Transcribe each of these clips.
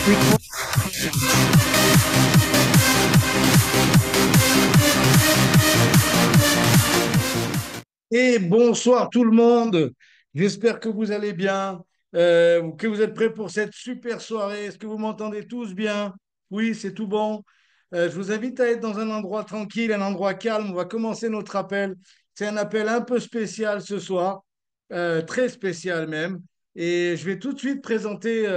Et bonsoir tout le monde. J'espère que vous allez bien, que vous êtes prêts pour cette super soirée. Est-ce que vous m'entendez tous bien? Oui, c'est tout bon. Je vous invite à être dans un endroit tranquille, un endroit calme. On va commencer notre appel. C'est un appel un peu spécial ce soir, très spécial même. Et je vais tout de suite présenter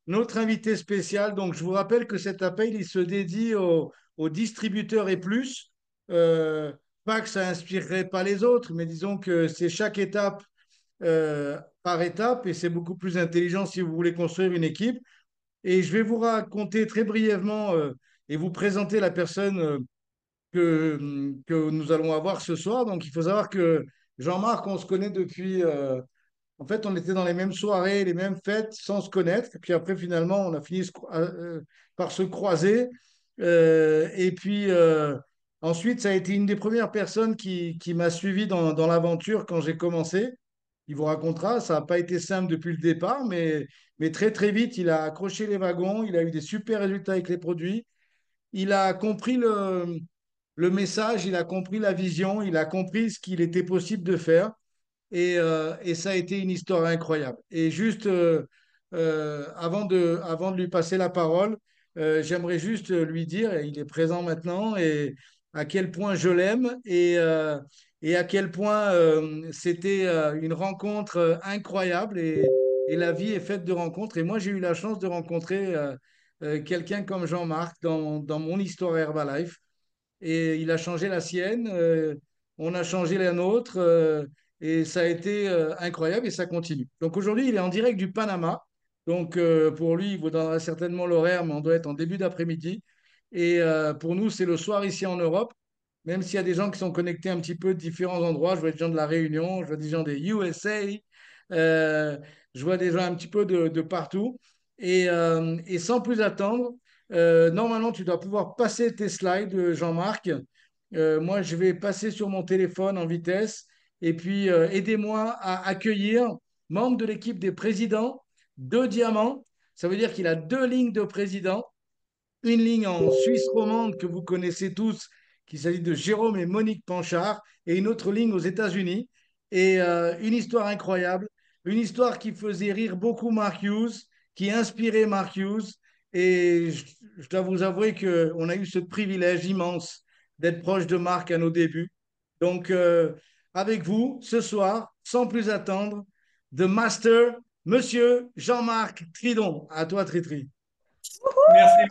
notre invité spécial. Donc, je vous rappelle que cet appel, il se dédie aux distributeurs et plus. Euh, Pas que ça inspirerait pas les autres, mais disons que c'est chaque étape par étape et c'est beaucoup plus intelligent si vous voulez construire une équipe. Et je vais vous raconter très brièvement et vous présenter la personne que nous allons avoir ce soir. Donc, il faut savoir que Jean-Marc, on se connaît depuis. En fait, on était dans les mêmes soirées, les mêmes fêtes sans se connaître. Et puis après, finalement, on a fini par se croiser. Et puis ensuite, ça a été une des premières personnes qui m'a suivi dans l'aventure quand j'ai commencé. Il vous racontera, ça n'a pas été simple depuis le départ, mais très très vite, il a accroché les wagons, il a eu des super résultats avec les produits. Il a compris le message, il a compris la vision, il a compris ce qu'il était possible de faire. Et ça a été une histoire incroyable. Et juste avant de lui passer la parole, j'aimerais juste lui dire, et il est présent maintenant, et à quel point je l'aime et à quel point c'était une rencontre incroyable. Et la vie est faite de rencontres. Et moi, j'ai eu la chance de rencontrer quelqu'un comme Jean-Marc dans mon histoire Herbalife et il a changé la sienne, on a changé la nôtre, et ça a été incroyable et ça continue. Donc aujourd'hui, il est en direct du Panama. Donc pour lui, il vous donnera certainement l'horaire, mais on doit être en début d'après-midi. Et pour nous, c'est le soir ici en Europe, même s'il y a des gens qui sont connectés un petit peu de différents endroits. Je vois des gens de la Réunion, je vois des gens des USA, euh, je vois des gens un petit peu de partout. Et sans plus attendre, normalement, tu dois pouvoir passer tes slides, Jean-Marc. Moi, je vais passer sur mon téléphone en vitesse. Et puis, aidez-moi à accueillir membre de l'équipe des présidents, deux diamants. Ça veut dire qu'il a deux lignes de président. Une ligne en Suisse romande que vous connaissez tous, qui s'agit de Jérôme et Monique Panchard, et une autre ligne aux États-Unis. Et une histoire incroyable, une histoire qui faisait rire beaucoup Mark Hughes, qui inspirait Mark Hughes. Et je dois vous avouer qu'on a eu ce privilège immense d'être proche de Marc à nos débuts. Donc, avec vous, ce soir, sans plus attendre, The Master, Monsieur Jean-Marc Tridon. À toi, Tritri. Merci.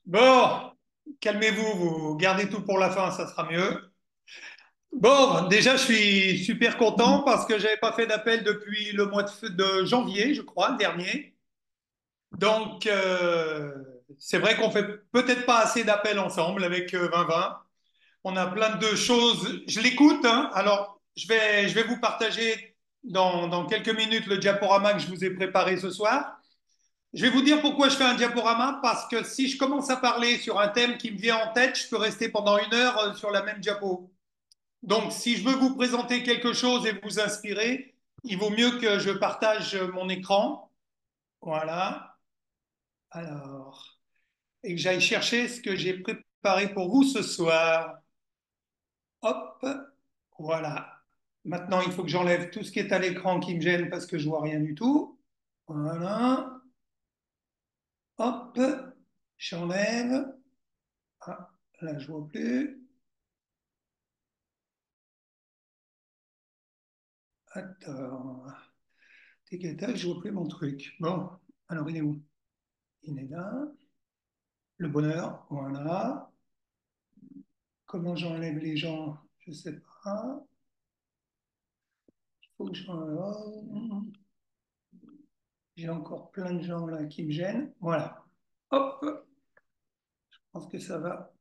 Bon, calmez-vous, vous gardez tout pour la fin, ça sera mieux. Bon, déjà, je suis super content parce que j'avais pas fait d'appel depuis le mois de janvier, je crois, le dernier. Donc, c'est vrai qu'on fait peut-être pas assez d'appels ensemble avec 2020. On a plein de choses. Je l'écoute, hein. Alors, je vais vous partager dans quelques minutes le diaporama que je vous ai préparé ce soir. Je vais vous dire pourquoi je fais un diaporama, parce que si je commence à parler sur un thème qui me vient en tête, je peux rester pendant une heure sur la même diapo. Donc, si je veux vous présenter quelque chose et vous inspirer, il vaut mieux que je partage mon écran. Voilà. Alors, et que j'aille chercher ce que j'ai préparé pour vous ce soir. Hop, voilà. Maintenant, il faut que j'enlève tout ce qui est à l'écran qui me gêne parce que je vois rien du tout. Voilà. Hop, j'enlève. Ah, là, je vois plus. Attends. Tic et tac, je vois plus mon truc. Bon, alors il est où? Il est là. Le bonheur, voilà. Comment j'enlève les gens? Je sais pas. Il faut que j'enlève. J'ai encore plein de gens là qui me gênent. Voilà. Hop, je pense que ça va.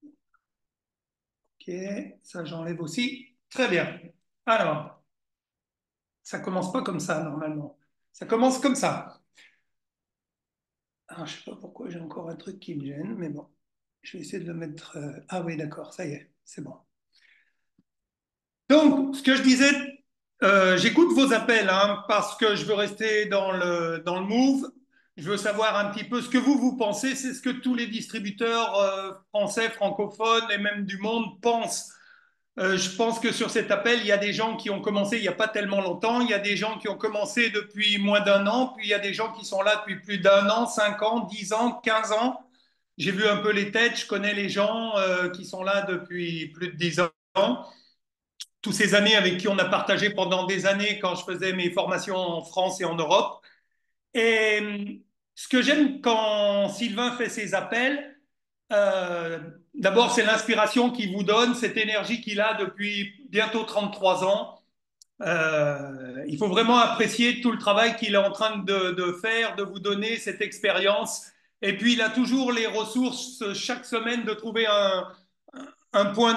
Ok, ça j'enlève aussi. Très bien. Alors, ça commence pas comme ça normalement. Ça commence comme ça. Alors, je sais pas pourquoi j'ai encore un truc qui me gêne, mais bon, je vais essayer de le mettre. Ah oui, d'accord, ça y est, c'est bon. Donc, ce que je disais, j'écoute vos appels hein, parce que je veux rester dans le move. Je veux savoir un petit peu ce que vous pensez. C'est ce que tous les distributeurs français, francophones et même du monde pensent. Je pense que sur cet appel, il y a des gens qui ont commencé il n'y a pas tellement longtemps, il y a des gens qui ont commencé depuis moins d'un an, puis il y a des gens qui sont là depuis plus d'un an, 5 ans, 10 ans, 15 ans. J'ai vu un peu les têtes, je connais les gens qui sont là depuis plus de 10 ans. Tous ces amis avec qui on a partagé pendant des années quand je faisais mes formations en France et en Europe. Et ce que j'aime quand Sylvain fait ses appels, euh, d'abord c'est l'inspiration qu'il vous donne, cette énergie qu'il a depuis bientôt 33 ans. Il faut vraiment apprécier tout le travail qu'il est en train de faire, de vous donner cette expérience. Et puis, il a toujours les ressources chaque semaine de trouver un point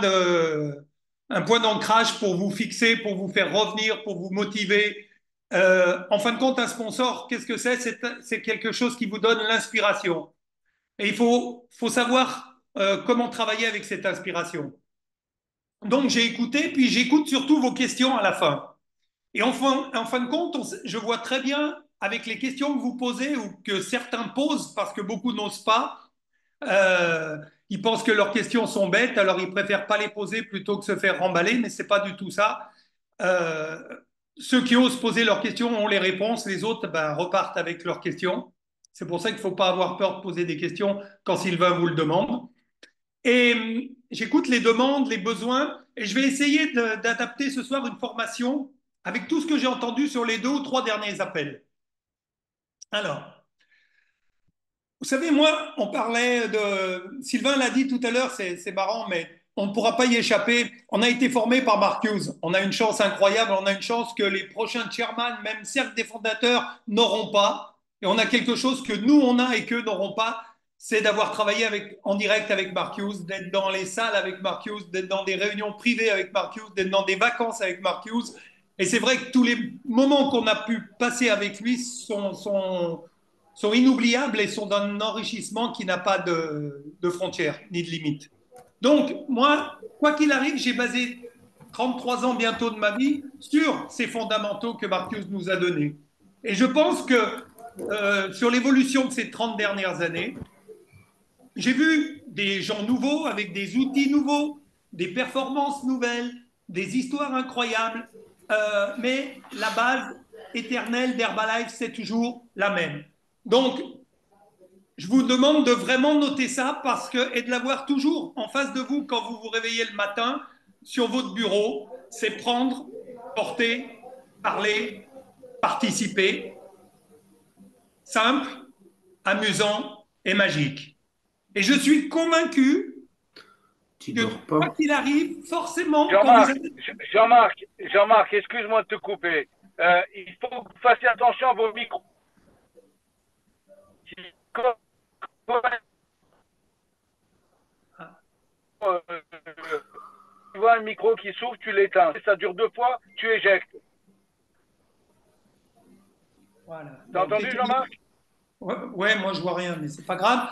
un point d'ancrage pour vous fixer, pour vous faire revenir, pour vous motiver. En fin de compte, un sponsor, qu'est-ce que c'est? C'est quelque chose qui vous donne l'inspiration. Et faut savoir comment travailler avec cette inspiration. Donc, j'ai écouté, puis j'écoute surtout vos questions à la fin. Et en fin de compte, je vois très bien avec les questions que vous posez ou que certains posent, parce que beaucoup n'osent pas, euh, ils pensent que leurs questions sont bêtes, alors ils préfèrent pas les poser plutôt que se faire remballer, mais c'est pas du tout ça. Euh, Ceux qui osent poser leurs questions ont les réponses, les autres ben, repartent avec leurs questions. C'est pour ça qu'il ne faut pas avoir peur de poser des questions quand Sylvain vous le demande. Et j'écoute les demandes, les besoins, et je vais essayer d'adapter ce soir une formation avec tout ce que j'ai entendu sur les 2 ou 3 derniers appels. Alors, vous savez, moi, on parlait de... Sylvain l'a dit tout à l'heure, c'est marrant, mais on ne pourra pas y échapper. On a été formé par Mark Hughes. On a une chance incroyable. On a une chance que les prochains chairman, même cercle des fondateurs, n'auront pas. Et on a quelque chose que nous, on a et qu'eux n'auront pas. C'est d'avoir travaillé en direct avec Mark Hughes, d'être dans les salles avec Mark Hughes, d'être dans des réunions privées avec Mark Hughes, d'être dans des vacances avec Mark Hughes. Et c'est vrai que tous les moments qu'on a pu passer avec lui sont inoubliables et sont d'un enrichissement qui n'a pas de frontières ni de limites. Donc, moi, quoi qu'il arrive, j'ai basé 33 ans bientôt de ma vie sur ces fondamentaux que Marcus nous a donnés. Et je pense que sur l'évolution de ces 30 dernières années, j'ai vu des gens nouveaux avec des outils nouveaux, des performances nouvelles, des histoires incroyables, mais la base éternelle d'Herbalife, c'est toujours la même. Donc, je vous demande de vraiment noter ça parce que, et de l'avoir toujours en face de vous quand vous vous réveillez le matin sur votre bureau, c'est prendre, porter, parler, participer, simple, amusant et magique. Et je suis convaincu Tu que dors quoi pas. qu'il arrive, forcément, quand vous Jean-Marc, avez... Jean-Marc, excuse-moi de te couper. Il faut que vous fassiez attention à vos micros. Quand, euh, tu vois un micro qui s'ouvre, tu l'éteins. Si ça dure 2 fois, tu éjectes. Voilà. T'as Donc, entendu, Jean-Marc? ouais, ouais, moi je vois rien, mais c'est pas grave.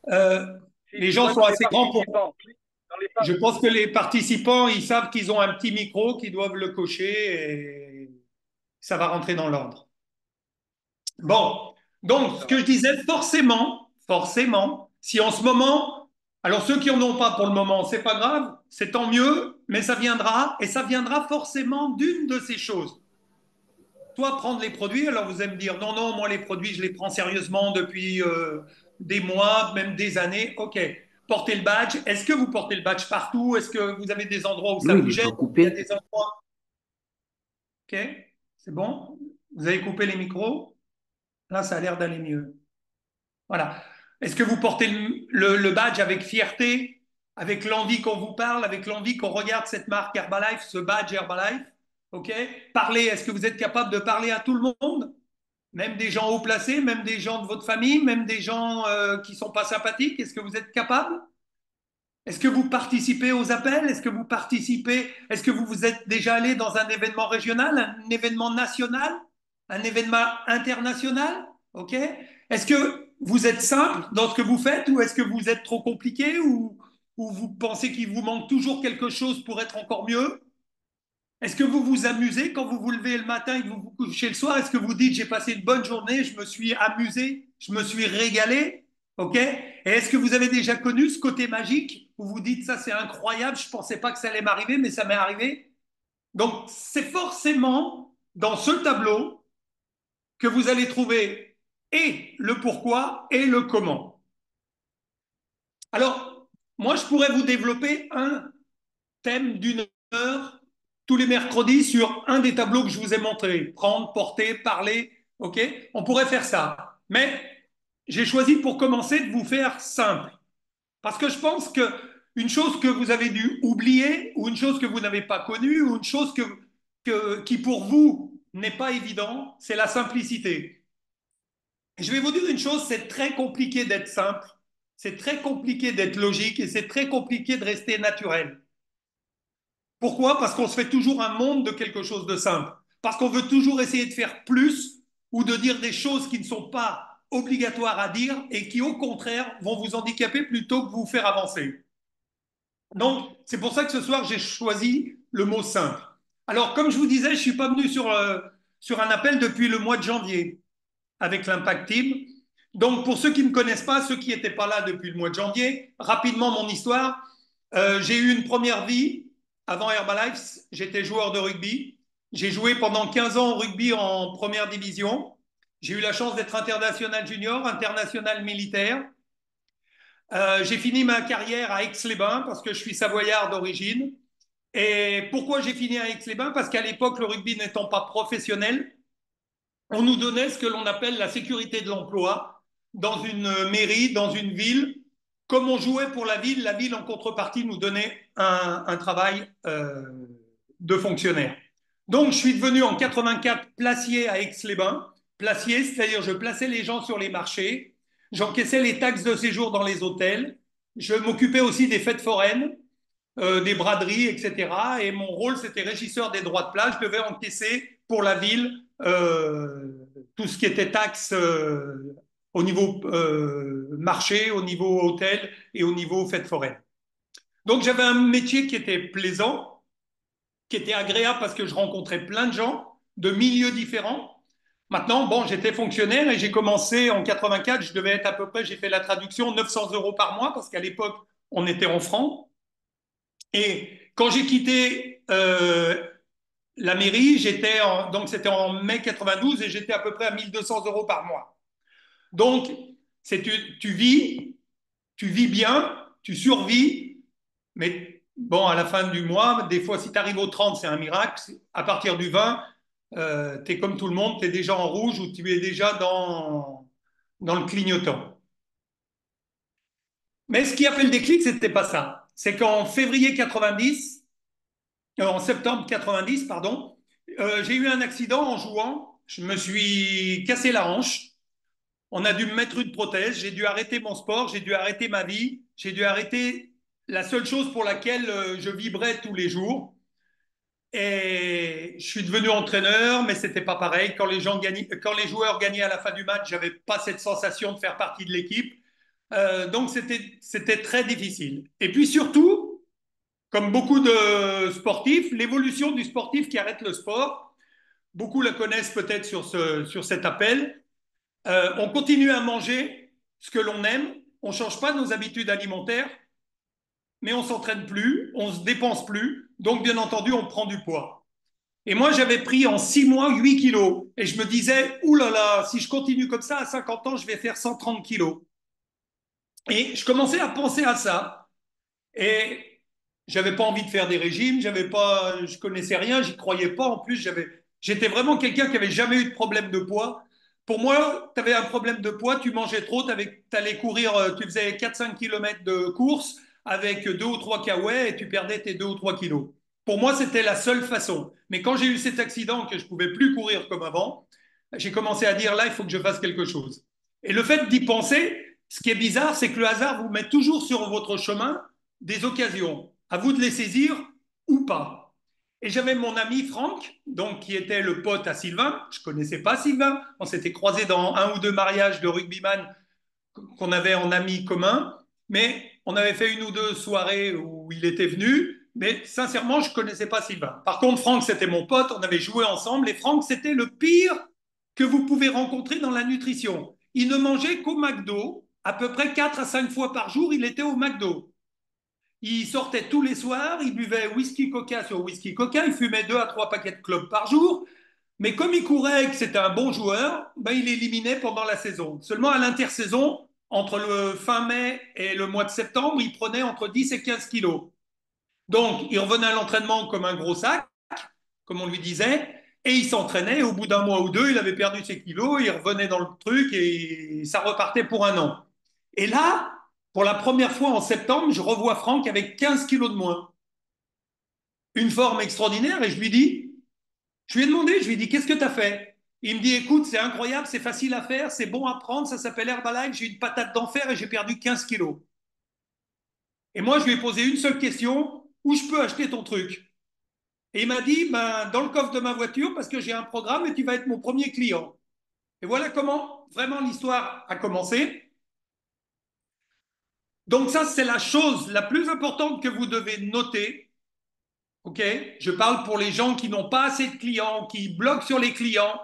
Euh, Si les tu gens vas sont dans les assez grands pour... participants, clique dans les Je par- pense que les participants, ils savent qu'ils ont un petit micro, qu'ils doivent le cocher et ça va rentrer dans l'ordre. Bon, donc ce ça que va. je disais, forcément, si en ce moment, alors ceux qui en ont pas pour le moment, c'est pas grave, c'est tant mieux, mais ça viendra et ça viendra forcément d'une de ces choses. Soit prendre les produits, alors vous allez me dire, non, non, moi les produits, je les prends sérieusement depuis des mois, même des années. Ok, portez le badge. Est-ce que vous portez le badge partout? Est-ce que vous avez des endroits où ça Louis, il vous n'est gêne? pas Il y a coupé. des endroits. Ok, c'est bon? Vous avez coupé les micros? Là, ça a l'air d'aller mieux. Voilà. Est-ce que vous portez le badge avec fierté, avec l'envie qu'on vous parle, avec l'envie qu'on regarde cette marque Herbalife, ce badge Herbalife? OK? Parlez, est-ce que vous êtes capable de parler à tout le monde? Même des gens haut placés, même des gens de votre famille, même des gens qui ne sont pas sympathiques? Est-ce que vous êtes capable? Est-ce que vous participez aux appels? Est-ce que vous participez? Est-ce que vous êtes déjà allé dans un événement régional, un événement national, un événement international? OK? Est-ce que vous êtes simple dans ce que vous faites ou est-ce que vous êtes trop compliqué ou vous pensez qu'il vous manque toujours quelque chose pour être encore mieux? Est-ce que vous vous amusez quand vous vous levez le matin et que vous vous couchez le soir? Est-ce que vous dites j'ai passé une bonne journée, je me suis amusé, je me suis régalé? OK? Et est-ce que vous avez déjà connu ce côté magique où vous dites ça c'est incroyable, je ne pensais pas que ça allait m'arriver, mais ça m'est arrivé? Donc c'est forcément dans ce tableau que vous allez trouver et le pourquoi et le comment. Alors, moi je pourrais vous développer un thème d'une heure tous les mercredis sur un des tableaux que je vous ai montrés. Prendre, porter, parler, ok? On pourrait faire ça. Mais j'ai choisi pour commencer de vous faire simple. Parce que je pense que une chose que vous avez dû oublier, ou une chose que vous n'avez pas connue, ou une chose qui pour vous n'est pas évident, c'est la simplicité. Et je vais vous dire une chose, c'est très compliqué d'être simple, c'est très compliqué d'être logique et c'est très compliqué de rester naturel. Pourquoi? Parce qu'on se fait toujours un monde de quelque chose de simple. Parce qu'on veut toujours essayer de faire plus ou de dire des choses qui ne sont pas obligatoires à dire et qui, au contraire, vont vous handicaper plutôt que vous faire avancer. Donc, c'est pour ça que ce soir, j'ai choisi le mot simple. Alors, comme je vous disais, je ne suis pas venu sur un appel depuis le mois de janvier avec l'Impact Team. Donc, pour ceux qui ne me connaissent pas, ceux qui n'étaient pas là depuis le mois de janvier, rapidement mon histoire. J'ai eu une première vie avant Herbalife. J'étais joueur de rugby. J'ai joué pendant 15 ans au rugby en première division. J'ai eu la chance d'être international junior, international militaire. J'ai fini ma carrière à Aix-les-Bains parce que je suis savoyard d'origine. Et pourquoi j'ai fini à Aix-les-Bains? Parce qu'à l'époque, le rugby n'étant pas professionnel, on nous donnait ce que l'on appelle la sécurité de l'emploi dans une mairie, dans une ville. Comme on jouait pour la ville en contrepartie nous donnait un travail de fonctionnaire. Donc je suis devenu en 84 placier à Aix-les-Bains. Placier, c'est-à-dire je plaçais les gens sur les marchés, j'encaissais les taxes de séjour dans les hôtels, je m'occupais aussi des fêtes foraines, des braderies, etc. Et mon rôle, c'était régisseur des droits de plage. Je devais encaisser pour la ville tout ce qui était taxes au niveau marché, au niveau hôtel et au niveau fêtes foraines. Donc j'avais un métier qui était plaisant, qui était agréable parce que je rencontrais plein de gens de milieux différents. Maintenant, bon, j'étais fonctionnaire et j'ai commencé en 84, je devais être à peu près, j'ai fait la traduction, 900 euros par mois parce qu'à l'époque, on était en francs. Et quand j'ai quitté la mairie, donc c'était en mai 92 et j'étais à peu près à 1200 euros par mois. Donc, tu vis bien, tu survis, mais bon, à la fin du mois, des fois, si tu arrives au 30, c'est un miracle. À partir du 20, tu es comme tout le monde, tu es déjà en rouge ou tu es déjà dans le clignotant. Mais ce qui a fait le déclic, c'était pas ça. C'est qu'en février 90, en septembre 90, pardon, j'ai eu un accident en jouant. Je me suis cassé la hanche. On a dû me mettre une prothèse. J'ai dû arrêter mon sport. J'ai dû arrêter ma vie. J'ai dû arrêter la seule chose pour laquelle je vibrais tous les jours. Et je suis devenu entraîneur, mais c'était pas pareil. Quand les joueurs gagnaient à la fin du match, j'avais pas cette sensation de faire partie de l'équipe. Donc c'était très difficile. Et puis surtout, comme beaucoup de sportifs, l'évolution du sportif qui arrête le sport, beaucoup la connaissent peut-être sur cet appel. On continue à manger ce que l'on aime, on ne change pas nos habitudes alimentaires, mais on ne s'entraîne plus, on ne se dépense plus, donc bien entendu, on prend du poids. Et moi, j'avais pris en 6 mois 8 kilos. Et je me disais, oulala, si je continue comme ça, à 50 ans, je vais faire 130 kilos. Et je commençais à penser à ça. Et j'avais pas envie de faire des régimes, je connaissais rien, j'y croyais pas. En plus, j'étais vraiment quelqu'un qui avait jamais eu de problème de poids. Pour moi, tu avais un problème de poids, tu mangeais trop, tu allais courir, tu faisais 4-5 km de course avec 2 ou 3 cahuètes et tu perdais tes 2 ou 3 kilos. Pour moi, c'était la seule façon. Mais quand j'ai eu cet accident que je pouvais plus courir comme avant, j'ai commencé à dire là, il faut que je fasse quelque chose. Et le fait d'y penser, ce qui est bizarre, c'est que le hasard vous met toujours sur votre chemin des occasions. À vous de les saisir ou pas. Et j'avais mon ami Franck, donc, qui était le pote à Sylvain. Je ne connaissais pas Sylvain. On s'était croisés dans un ou deux mariages de rugbyman qu'on avait en amis communs. Mais on avait fait une ou deux soirées où il était venu. Mais sincèrement, je ne connaissais pas Sylvain. Par contre, Franck, c'était mon pote, on avait joué ensemble, et Franck, c'était le pire que vous pouvez rencontrer dans la nutrition. Il ne mangeait qu'au McDo, à peu près 4 à 5 fois par jour, il était au McDo. Il sortait tous les soirs, il buvait whisky coca sur whisky coca, il fumait 2 à 3 paquets de clopes par jour, mais comme il courait et que c'était un bon joueur, ben il éliminait pendant la saison. Seulement à l'intersaison, entre le fin mai et le mois de septembre, il prenait entre 10 et 15 kilos. Donc, il revenait à l'entraînement comme un gros sac, comme on lui disait, et il s'entraînait. Et au bout d'un mois ou deux, il avait perdu ses kilos, il revenait dans le truc et ça repartait pour un an. Et là, pour la première fois en septembre, je revois Franck avec 15 kilos de moins. Une forme extraordinaire et je lui ai demandé, je lui ai dit, qu'est-ce que tu as fait? Il me dit, écoute, c'est incroyable, c'est facile à faire, c'est bon à prendre, ça s'appelle Herbalife, j'ai une patate d'enfer et j'ai perdu 15 kilos. Et moi, je lui ai posé une seule question, où je peux acheter ton truc? Et il m'a dit, ben, dans le coffre de ma voiture, parce que j'ai un programme et tu vas être mon premier client. Et voilà comment vraiment l'histoire a commencé. Donc ça, c'est la chose la plus importante que vous devez noter. Ok? Je parle pour les gens qui n'ont pas assez de clients, qui bloquent sur les clients.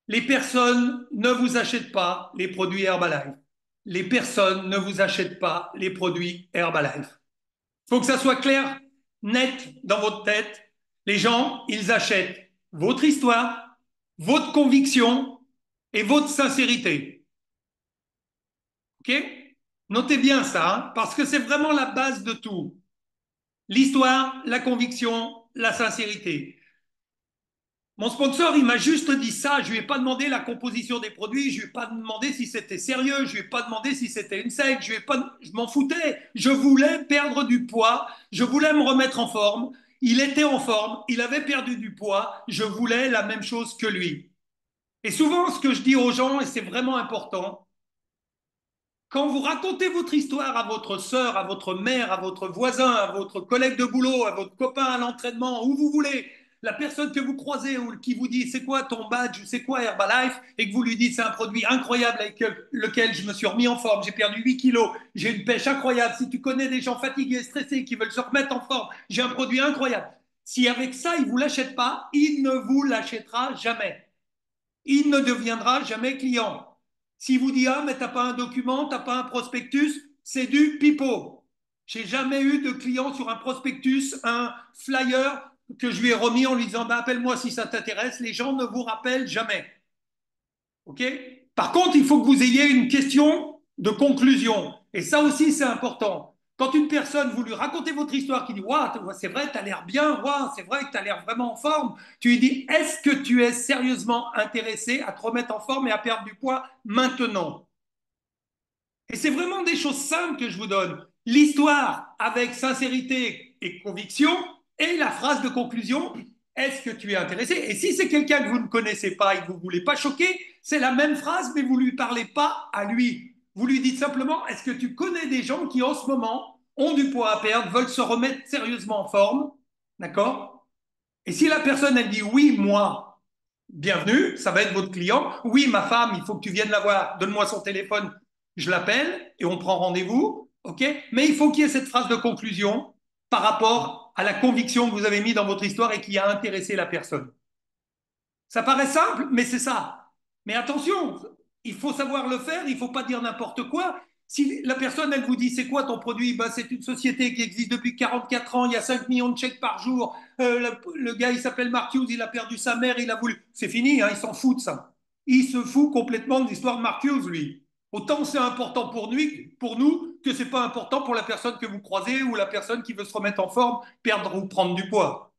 Les personnes ne vous achètent pas les produits Herbalife. Les personnes ne vous achètent pas les produits Herbalife. Il faut que ça soit clair, net dans votre tête. Les gens, ils achètent votre histoire, votre conviction et votre sincérité. OK? Notez bien ça, hein, parce que c'est vraiment la base de tout. L'histoire, la conviction, la sincérité. Mon sponsor, il m'a juste dit ça. Je lui ai pas demandé la composition des produits. Je lui ai pas demandé si c'était sérieux. Je lui ai pas demandé si c'était une secte. Je m'en foutais. Je voulais perdre du poids. Je voulais me remettre en forme. Il était en forme. Il avait perdu du poids. Je voulais la même chose que lui. Et souvent, ce que je dis aux gens, et c'est vraiment important, quand vous racontez votre histoire à votre sœur, à votre mère, à votre voisin, à votre collègue de boulot, à votre copain à l'entraînement, où vous voulez, la personne que vous croisez ou qui vous dit c'est quoi ton badge, c'est quoi Herbalife, et que vous lui dites c'est un produit incroyable avec lequel je me suis remis en forme, j'ai perdu 8 kilos, j'ai une pêche incroyable, si tu connais des gens fatigués, stressés, qui veulent se remettre en forme, j'ai un produit incroyable. Si avec ça, il ne vous l'achète pas, il ne vous l'achètera jamais. Il ne deviendra jamais client. S'il vous dit, ah, mais tu n'as pas un document, tu n'as pas un prospectus, c'est du pipeau. J'ai jamais eu de client sur un prospectus, un flyer que je lui ai remis en lui disant, bah, appelle-moi si ça t'intéresse. Les gens ne vous rappellent jamais. OK? Par contre, il faut que vous ayez une question de conclusion. Et ça aussi, c'est important. Quand une personne, vous lui racontez votre histoire, qui dit waouh, c'est vrai, tu as l'air bien, waouh, c'est vrai que tu as l'air vraiment en forme, tu lui dis est-ce que tu es sérieusement intéressé à te remettre en forme et à perdre du poids maintenant? Et c'est vraiment des choses simples que je vous donne. L'histoire avec sincérité et conviction et la phrase de conclusion est-ce que tu es intéressé? Et si c'est quelqu'un que vous ne connaissez pas et que vous ne voulez pas choquer, c'est la même phrase, mais vous ne lui parlez pas à lui. Vous lui dites simplement est-ce que tu connais des gens qui en ce moment ont du poids à perdre, veulent se remettre sérieusement en forme? D'accord? Et si la personne, elle dit oui, moi, bienvenue, ça va être votre client. Oui, ma femme, il faut que tu viennes la voir. Donne-moi son téléphone, je l'appelle et on prend rendez-vous. OK? Mais il faut qu'il y ait cette phrase de conclusion par rapport à la conviction que vous avez mis dans votre histoire et qui a intéressé la personne. Ça paraît simple, mais c'est ça. Mais attention, il faut savoir le faire, il ne faut pas dire n'importe quoi. Si la personne, elle vous dit, c'est quoi ton produit? Ben, c'est une société qui existe depuis 44 ans, il y a 5 millions de chèques par jour. Le gars, il s'appelle Mark Hughes, il a perdu sa mère, il a voulu. C'est fini, hein, il s'en fout de ça. Il se fout complètement de l'histoire de Mark Hughes, lui. Autant c'est important pour nous que c'est pas important pour la personne que vous croisez ou la personne qui veut se remettre en forme, perdre ou prendre du poids.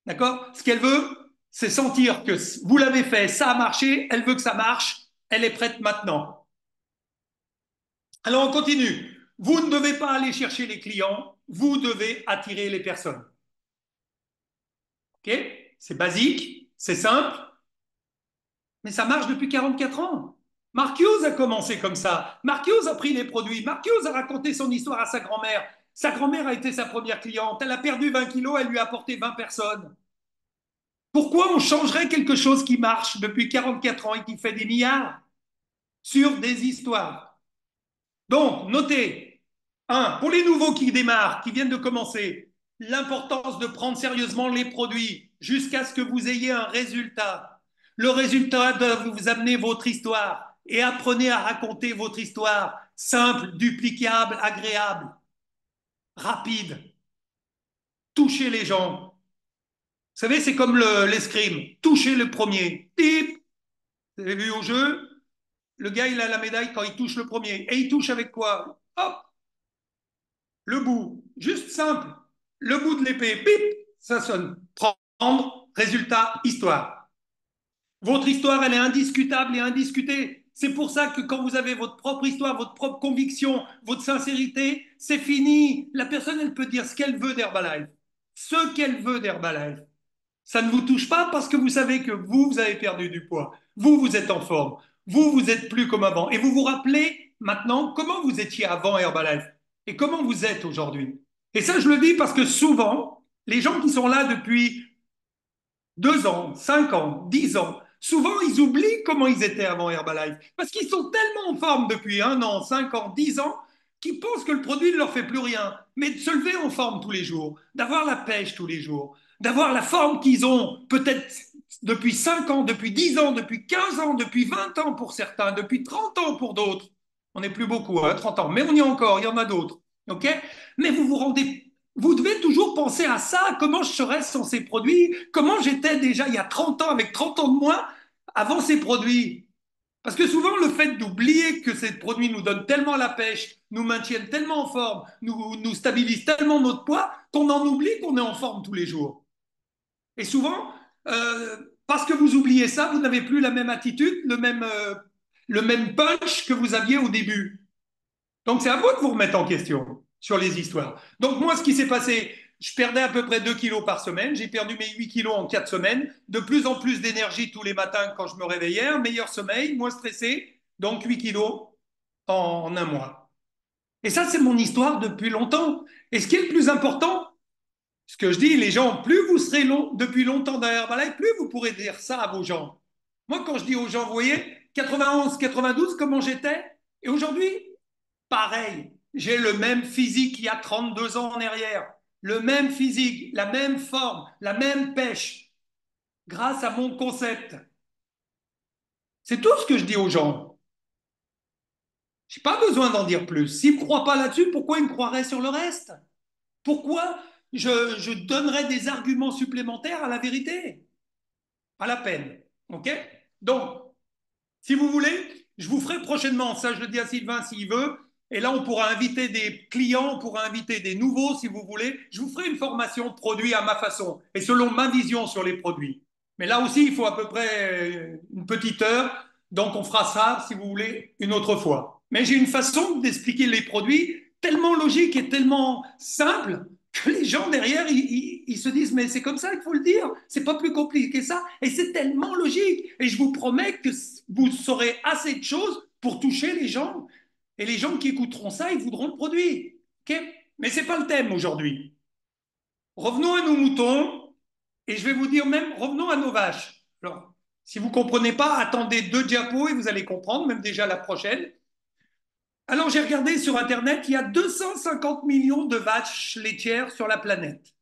D'accord? Ce qu'elle veut, c'est sentir que vous l'avez fait, ça a marché, elle veut que ça marche, elle est prête maintenant. Alors on continue. Vous ne devez pas aller chercher les clients, vous devez attirer les personnes. Ok? C'est basique, c'est simple, mais ça marche depuis 44 ans. Mark Hughes a commencé comme ça. Mark Hughes a pris les produits. Mark Hughes a raconté son histoire à sa grand-mère. Sa grand-mère a été sa première cliente. Elle a perdu 20 kilos, elle lui a apporté 20 personnes. Pourquoi on changerait quelque chose qui marche depuis 44 ans et qui fait des milliards sur des histoires? Donc, notez, un, pour les nouveaux qui démarrent, qui viennent de commencer, l'importance de prendre sérieusement les produits jusqu'à ce que vous ayez un résultat. Le résultat doit vous amener votre histoire et apprenez à raconter votre histoire simple, duplicable, agréable, rapide. Touchez les gens. Vous savez, c'est comme l'escrime. Touchez le premier. Tip. Vous avez vu au jeu, le gars, il a la médaille quand il touche le premier. Et il touche avec quoi? Hop, le bout. Juste simple. Le bout de l'épée. Pip, ça sonne. Prendre, résultat, histoire. Votre histoire, elle est indiscutable et indiscutée. C'est pour ça que quand vous avez votre propre histoire, votre propre conviction, votre sincérité, c'est fini. La personne, elle peut dire ce qu'elle veut d'Herbalife. Ce qu'elle veut d'Herbalife. Ça ne vous touche pas parce que vous savez que vous avez perdu du poids. Vous êtes en forme. Vous êtes plus comme avant. Et vous vous rappelez maintenant comment vous étiez avant Herbalife et comment vous êtes aujourd'hui. Et ça, je le dis parce que souvent, les gens qui sont là depuis 2 ans, 5 ans, 10 ans, souvent ils oublient comment ils étaient avant Herbalife parce qu'ils sont tellement en forme depuis 1 an, 5 ans, 10 ans qu'ils pensent que le produit ne leur fait plus rien. Mais de se lever en forme tous les jours, d'avoir la pêche tous les jours, d'avoir la forme qu'ils ont peut-être depuis 5 ans, depuis 10 ans, depuis 15 ans, depuis 20 ans pour certains, depuis 30 ans pour d'autres. On n'est plus beaucoup, hein, 30 ans, mais on y est encore, il y en a d'autres. OK? Mais vous devez toujours penser à ça, comment je serais sans ces produits, comment j'étais déjà il y a 30 ans, avec 30 ans de moins, avant ces produits. Parce que souvent, le fait d'oublier que ces produits nous donnent tellement la pêche, nous maintiennent tellement en forme, nous stabilisent tellement notre poids, qu'on en oublie qu'on est en forme tous les jours. Et souvent, parce que vous oubliez ça, vous n'avez plus la même attitude, le même punch que vous aviez au début. Donc c'est à vous de vous remettre en question sur les histoires. Donc moi, ce qui s'est passé, je perdais à peu près 2 kilos par semaine. J'ai perdu mes 8 kilos en 4 semaines. De plus en plus d'énergie tous les matins quand je me réveillais. Un meilleur sommeil, moins stressé. Donc 8 kilos en un mois. Et ça, c'est mon histoire depuis longtemps. Et ce qui est le plus important, ce que je dis, les gens, plus vous serez depuis longtemps dans Herbalife, plus vous pourrez dire ça à vos gens. Moi, quand je dis aux gens, vous voyez, 91, 92, comment j'étais, et aujourd'hui, pareil. J'ai le même physique qu'il y a 32 ans en arrière. Le même physique, la même forme, la même pêche, grâce à mon concept. C'est tout ce que je dis aux gens. Je n'ai pas besoin d'en dire plus. S'ils ne me croient pas là-dessus, pourquoi ils me croiraient sur le reste? Pourquoi je donnerais des arguments supplémentaires à la vérité? Pas la peine. OK? Donc, si vous voulez, je vous ferai prochainement, ça je le dis à Sylvain s'il veut, et là on pourra inviter des clients, on pourra inviter des nouveaux si vous voulez. Je vous ferai une formation produit à ma façon et selon ma vision sur les produits. Mais là aussi, il faut à peu près une petite heure, donc on fera ça, si vous voulez, une autre fois. Mais j'ai une façon d'expliquer les produits tellement logique et tellement simple que les gens derrière, ils se disent, mais c'est comme ça qu'il faut le dire, c'est pas plus compliqué que ça, et c'est tellement logique. Et je vous promets que vous saurez assez de choses pour toucher les gens. Et les gens qui écouteront ça, ils voudront le produit. Okay, mais ce n'est pas le thème aujourd'hui. Revenons à nos moutons, et je vais vous dire même, revenons à nos vaches. Alors, si vous ne comprenez pas, attendez 2 diapos et vous allez comprendre, même déjà la prochaine. Alors, j'ai regardé sur Internet, il y a 250 millions de vaches laitières sur la planète.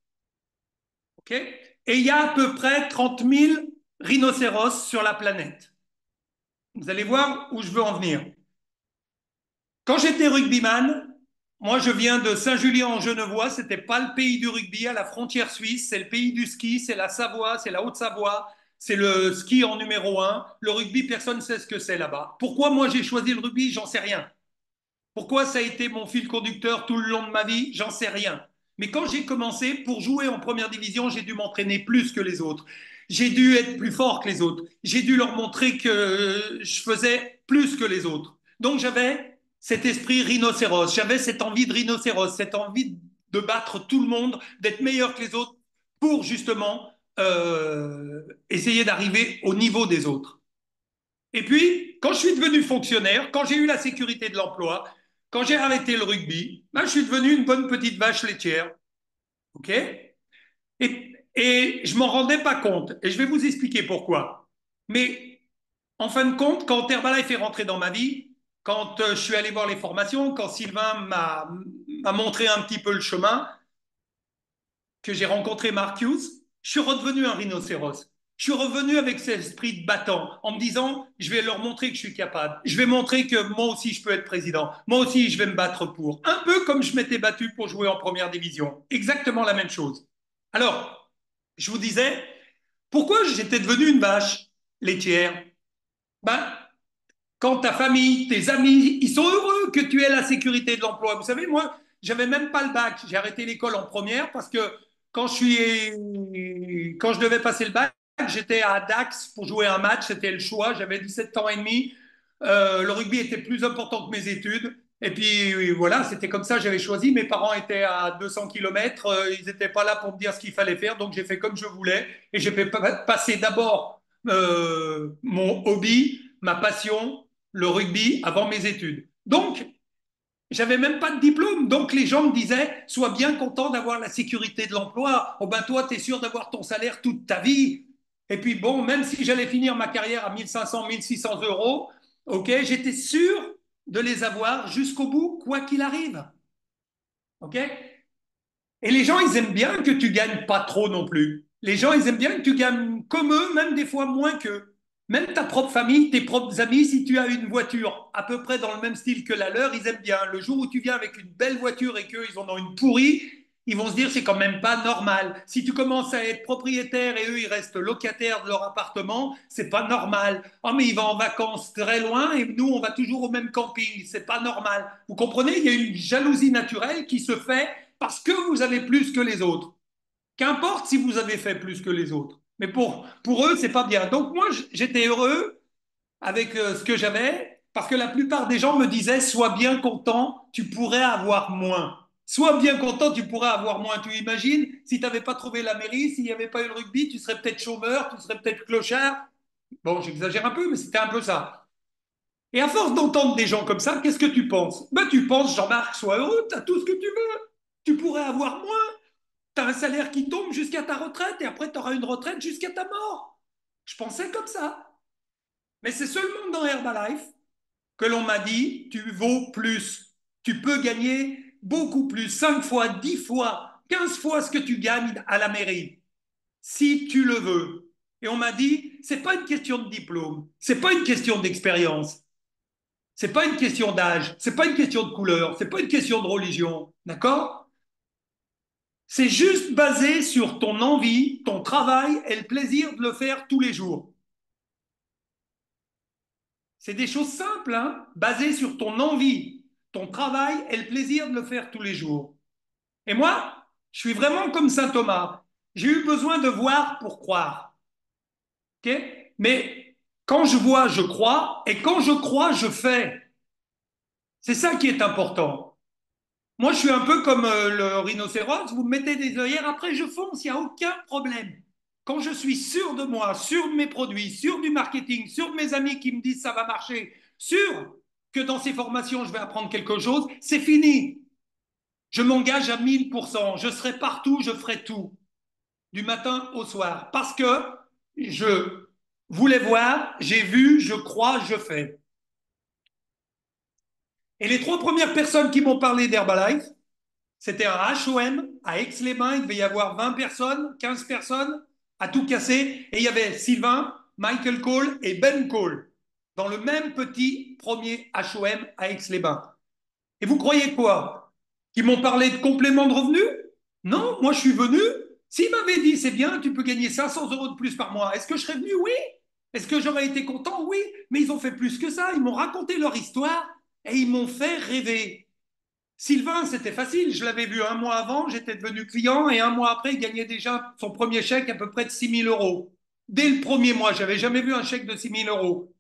Okay, et il y a à peu près 30 000 rhinocéros sur la planète. Vous allez voir où je veux en venir. Quand j'étais rugbyman, moi je viens de Saint-Julien-en-Genevois, c'était pas le pays du rugby, à la frontière suisse, c'est le pays du ski, c'est la Savoie, c'est la Haute-Savoie, c'est le ski en numéro 1. Le rugby, personne ne sait ce que c'est là-bas. Pourquoi moi j'ai choisi le rugby? J'en sais rien. Pourquoi ça a été mon fil conducteur tout le long de ma vie? J'en sais rien. Mais quand j'ai commencé, pour jouer en première division, j'ai dû m'entraîner plus que les autres. J'ai dû être plus fort que les autres. J'ai dû leur montrer que je faisais plus que les autres. Donc j'avais cet esprit rhinocéros, j'avais cette envie de rhinocéros, cette envie de battre tout le monde, d'être meilleur que les autres pour justement essayer d'arriver au niveau des autres. Et puis, quand je suis devenu fonctionnaire, quand j'ai eu la sécurité de l'emploi, quand j'ai arrêté le rugby, ben, je suis devenu une bonne petite vache laitière. OK? Et je ne m'en rendais pas compte. Et je vais vous expliquer pourquoi. Mais en fin de compte, quand Herbalife est rentré dans ma vie, quand je suis allé voir les formations, quand Sylvain m'a montré un petit peu le chemin, que j'ai rencontré Mark Hughes, je suis redevenu un rhinocéros. Je suis revenu avec cet esprit de battant en me disant, je vais leur montrer que je suis capable. Je vais montrer que moi aussi je peux être président. Moi aussi je vais me battre pour. Un peu comme je m'étais battu pour jouer en première division. Exactement la même chose. Alors, je vous disais, pourquoi j'étais devenu une vache laitière? Ben, quand ta famille, tes amis, ils sont heureux que tu aies la sécurité de l'emploi. Vous savez, moi, j'avais même pas le bac. J'ai arrêté l'école en première parce que quand je devais passer le bac, j'étais à Dax pour jouer un match. C'était le choix. J'avais 17 ans et demi. Le rugby était plus important que mes études. Et puis voilà, c'était comme ça, j'avais choisi. Mes parents étaient à 200 kilomètres. Ils n'étaient pas là pour me dire ce qu'il fallait faire. Donc j'ai fait comme je voulais. Et j'ai fait passer d'abord mon hobby, ma passion, le rugby avant mes études. Donc, j'avais même pas de diplôme. Donc, les gens me disaient, sois bien content d'avoir la sécurité de l'emploi. Oh ben, toi, tu es sûr d'avoir ton salaire toute ta vie. Et puis, bon, même si j'allais finir ma carrière à 1500, 1600 euros, ok, j'étais sûr de les avoir jusqu'au bout, quoi qu'il arrive. Ok? Et les gens, ils aiment bien que tu gagnes pas trop non plus. Les gens, ils aiment bien que tu gagnes comme eux, même des fois moins qu'eux. Même ta propre famille, tes propres amis, si tu as une voiture à peu près dans le même style que la leur, ils aiment bien. Le jour où tu viens avec une belle voiture et qu'eux, ils en ont une pourrie, ils vont se dire c'est quand même pas normal. Si tu commences à être propriétaire et eux, ils restent locataires de leur appartement, c'est pas normal. Oh, mais il va en vacances très loin et nous, on va toujours au même camping. C'est pas normal. Vous comprenez? Il y a une jalousie naturelle qui se fait parce que vous avez plus que les autres. Qu'importe si vous avez fait plus que les autres. Mais pour eux, c'est pas bien. Donc moi, j'étais heureux avec ce que j'avais parce que la plupart des gens me disaient, sois bien content, tu pourrais avoir moins. Sois bien content, tu pourrais avoir moins. Tu imagines, si tu n'avais pas trouvé la mairie, s'il n'y avait pas eu le rugby, tu serais peut-être chômeur, tu serais peut-être clochard. Bon, j'exagère un peu, mais c'était un peu ça. Et à force d'entendre des gens comme ça, qu'est-ce que tu penses? Ben, tu penses, Jean-Marc, sois heureux, tu as tout ce que tu veux. Tu pourrais avoir moins. Tu as un salaire qui tombe jusqu'à ta retraite et après tu auras une retraite jusqu'à ta mort. Je pensais comme ça. Mais c'est seulement dans Herbalife que l'on m'a dit, tu vaux plus. Tu peux gagner beaucoup plus, 5 fois, 10 fois, 15 fois ce que tu gagnes à la mairie, si tu le veux. Et on m'a dit, c'est pas une question de diplôme, c'est pas une question d'expérience, c'est pas une question d'âge, c'est pas une question de couleur, c'est pas une question de religion, d'accord? C'est juste basé sur ton envie, ton travail et le plaisir de le faire tous les jours. C'est des choses simples, hein, basées sur ton envie, ton travail et le plaisir de le faire tous les jours. Et moi, je suis vraiment comme saint Thomas. J'ai eu besoin de voir pour croire. Okay, mais quand je vois, je crois. Et quand je crois, je fais. C'est ça qui est important. Moi, je suis un peu comme le rhinocéros. Vous me mettez des œillères, après je fonce, il n'y a aucun problème. Quand je suis sûr de moi, sûr de mes produits, sûr du marketing, sûr de mes amis qui me disent ça va marcher, sûr que dans ces formations je vais apprendre quelque chose, c'est fini. Je m'engage à 1000%. Je serai partout, je ferai tout, du matin au soir, parce que je voulais voir, j'ai vu, je crois, je fais. Et les 3 premières personnes qui m'ont parlé d'Herbalife, c'était un HOM à Aix-les-Bains. Il devait y avoir 20 personnes, 15 personnes, à tout casser. Et il y avait Sylvain, Michael Cole et Ben Cole dans le même petit premier HOM à Aix-les-Bains. Et vous croyez quoi? Qu'ils m'ont parlé de complément de revenus? Non, moi je suis venu. S'ils m'avaient dit c'est bien, tu peux gagner 500 euros de plus par mois, est-ce que je serais venu? Oui. Est-ce que j'aurais été content? Oui. Mais ils ont fait plus que ça. Ils m'ont raconté leur histoire et ils m'ont fait rêver. Sylvain, c'était facile. Je l'avais vu un mois avant, j'étais devenu client et un mois après, il gagnait déjà son premier chèque à peu près de 6 000 euros. Dès le premier mois, je n'avais jamais vu un chèque de 6 000 euros.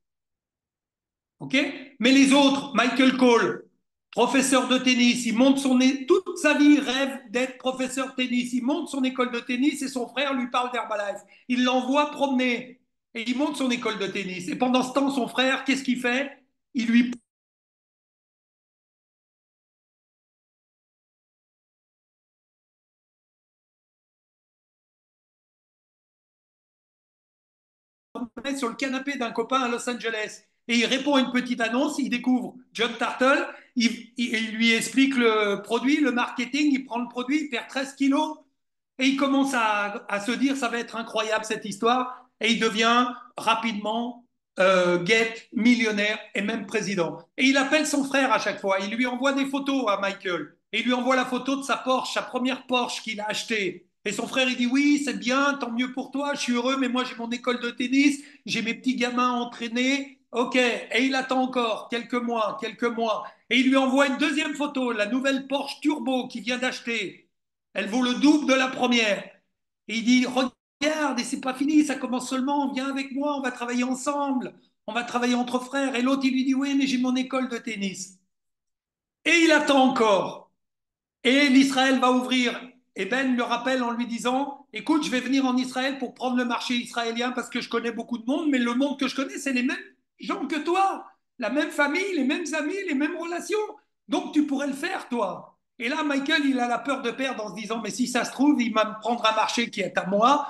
OK? Mais les autres, Michael Cole, professeur de tennis, il monte toute sa vie, il rêve d'être professeur de tennis. Il monte son école de tennis et son frère lui parle d'Herbalife. Il l'envoie promener et il monte son école de tennis. Et pendant ce temps, son frère, qu'est-ce qu'il fait? Il lui met sur le canapé d'un copain à Los Angeles. Et il répond à une petite annonce, il découvre John Tartle, il lui explique le produit, le marketing, il prend le produit, il perd 13 kilos. Et il commence à se dire, ça va être incroyable cette histoire. Et il devient rapidement millionnaire et même président. Et il appelle son frère à chaque fois. Il lui envoie des photos à Michael. Et il lui envoie la photo de sa Porsche, sa première Porsche qu'il a achetée. Et son frère, il dit, oui, c'est bien, tant mieux pour toi, je suis heureux, mais moi j'ai mon école de tennis, j'ai mes petits gamins entraînés. OK. Et il attend encore quelques mois, quelques mois. Et il lui envoie une deuxième photo, la nouvelle Porsche Turbo qu'il vient d'acheter. Elle vaut le double de la première. Et il dit, regarde, et c'est pas fini, ça commence seulement, viens avec moi, on va travailler ensemble, on va travailler entre frères. Et l'autre, il lui dit, oui, mais j'ai mon école de tennis. Et il attend encore. Et l'Israël va ouvrir. Et Ben le rappelle en lui disant, écoute, je vais venir en Israël pour prendre le marché israélien parce que je connais beaucoup de monde, mais le monde que je connais, c'est les mêmes gens que toi, la même famille, les mêmes amis, les mêmes relations. Donc tu pourrais le faire, toi. Et là, Michael, il a la peur de perdre en se disant, mais si ça se trouve, il va me prendre un marché qui est à moi.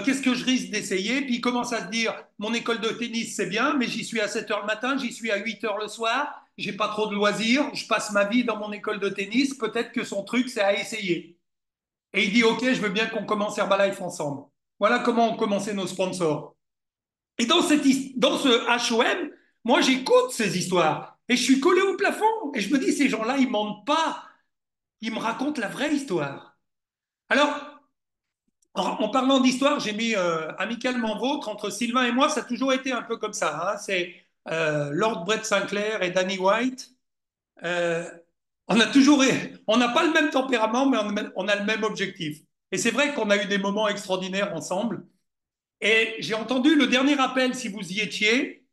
Qu'est-ce que je risque d'essayer? Puis il commence à se dire, mon école de tennis, c'est bien, mais j'y suis à 7 heures le matin, j'y suis à 8 heures le soir, j'ai pas trop de loisirs, je passe ma vie dans mon école de tennis, peut-être que son truc, c'est à essayer. Et il dit, OK, je veux bien qu'on commence Herbalife ensemble. Voilà comment ont commencé nos sponsors. Et dans ce HOM, moi, j'écoute ces histoires et je suis collé au plafond. Et je me dis, ces gens-là, ils mentent pas. Ils me racontent la vraie histoire. Alors, en parlant d'histoire, j'ai mis amicalement vôtre entre Sylvain et moi, ça a toujours été un peu comme ça. Hein. C'est Lord Brett Sinclair et Danny White. Euh, on n'a pas le même tempérament, mais on a le même objectif. Et c'est vrai qu'on a eu des moments extraordinaires ensemble. Et j'ai entendu le dernier appel, si vous y étiez,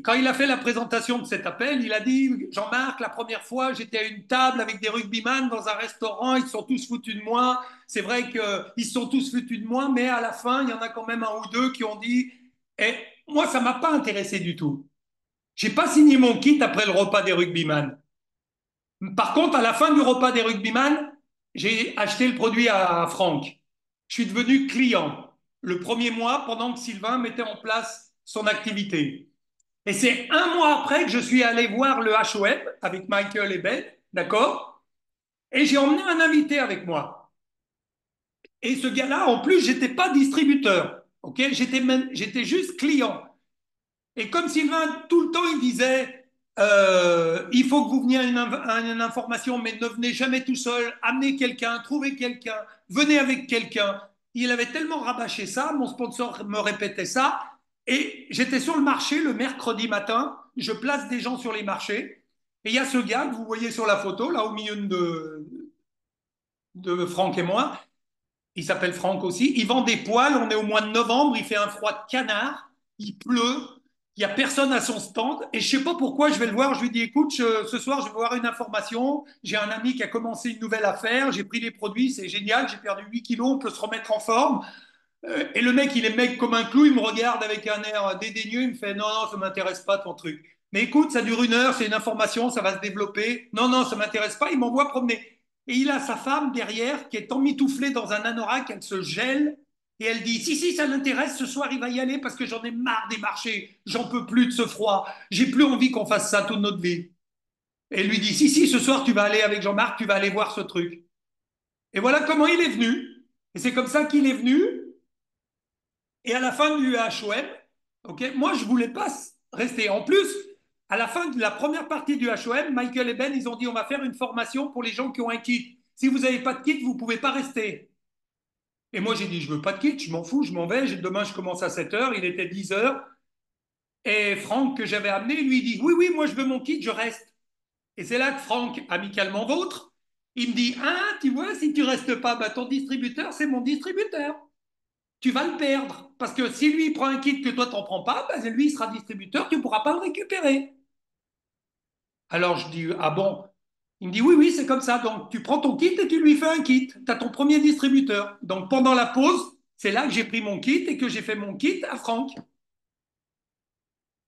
quand il a fait la présentation de cet appel, il a dit, Jean-Marc, la première fois, j'étais à une table avec des rugbyman dans un restaurant, ils se sont tous foutus de moi. C'est vrai qu'ils se sont tous foutus de moi, mais à la fin, il y en a quand même un ou deux qui ont dit, et moi, ça ne m'a pas intéressé du tout. J'ai pas signé mon kit après le repas des rugbyman. Par contre, à la fin du repas des rugbyman, j'ai acheté le produit à Franck. Je suis devenu client le premier mois pendant que Sylvain mettait en place son activité. Et c'est un mois après que je suis allé voir le HOM avec Michael et Ben, d'accord? Et j'ai emmené un invité avec moi. Et ce gars-là, en plus, j'étais pas distributeur, ok? J'étais juste client. Et comme Sylvain, tout le temps, il disait, il faut que vous veniez à une information, mais ne venez jamais tout seul, amenez quelqu'un, trouvez quelqu'un, venez avec quelqu'un. Il avait tellement rabâché ça, mon sponsor me répétait ça, et j'étais sur le marché le mercredi matin, je place des gens sur les marchés, et il y a ce gars que vous voyez sur la photo, là au milieu de Franck et moi, il s'appelle Franck aussi. Il vend des poils. On est au mois de novembre. Il fait un froid de canard. Il pleut. Il n'y a personne à son stand. Et je ne sais pas pourquoi je vais le voir. Je lui dis, écoute, ce soir, je vais voir une information. J'ai un ami qui a commencé une nouvelle affaire. J'ai pris les produits. C'est génial. J'ai perdu 8 kilos. On peut se remettre en forme. Et le mec, il est mec comme un clou. Il me regarde avec un air dédaigneux. Il me fait, non, non, ça ne m'intéresse pas ton truc. Mais écoute, ça dure une heure. C'est une information. Ça va se développer. Non, non, ça ne m'intéresse pas. Il m'envoie promener. Et il a sa femme derrière qui est emmitouflée dans un anorak, elle se gèle et elle dit si, si, ça l'intéresse, ce soir il va y aller parce que j'en ai marre des marchés, j'en peux plus de ce froid, j'ai plus envie qu'on fasse ça toute notre vie. Et elle lui dit si, si, ce soir tu vas aller avec Jean-Marc, tu vas aller voir ce truc. Et voilà comment il est venu. Et c'est comme ça qu'il est venu. Et à la fin du HOM, okay, moi je ne voulais pas rester. En plus, à la fin de la première partie du HOM, Michael et Ben, ils ont dit on va faire une formation pour les gens qui ont un kit. Si vous n'avez pas de kit, vous ne pouvez pas rester. Et moi j'ai dit je ne veux pas de kit, je m'en fous, je m'en vais. Demain je commence à 7 heures, il était 10 heures. Et Franck que j'avais amené, lui dit oui, oui, moi je veux mon kit, je reste. Et c'est là que Franck, amicalement vôtre, il me dit ah, tu vois, si tu ne restes pas, bah, ton distributeur, c'est mon distributeur. Tu vas le perdre. Parce que si lui il prend un kit que toi tu n'en prends pas, ben lui il sera distributeur, tu ne pourras pas le récupérer. Alors je dis, ah bon? Il me dit, oui, oui, c'est comme ça. Donc tu prends ton kit et tu lui fais un kit. Tu as ton premier distributeur. Donc pendant la pause, c'est là que j'ai pris mon kit et que j'ai fait mon kit à Franck.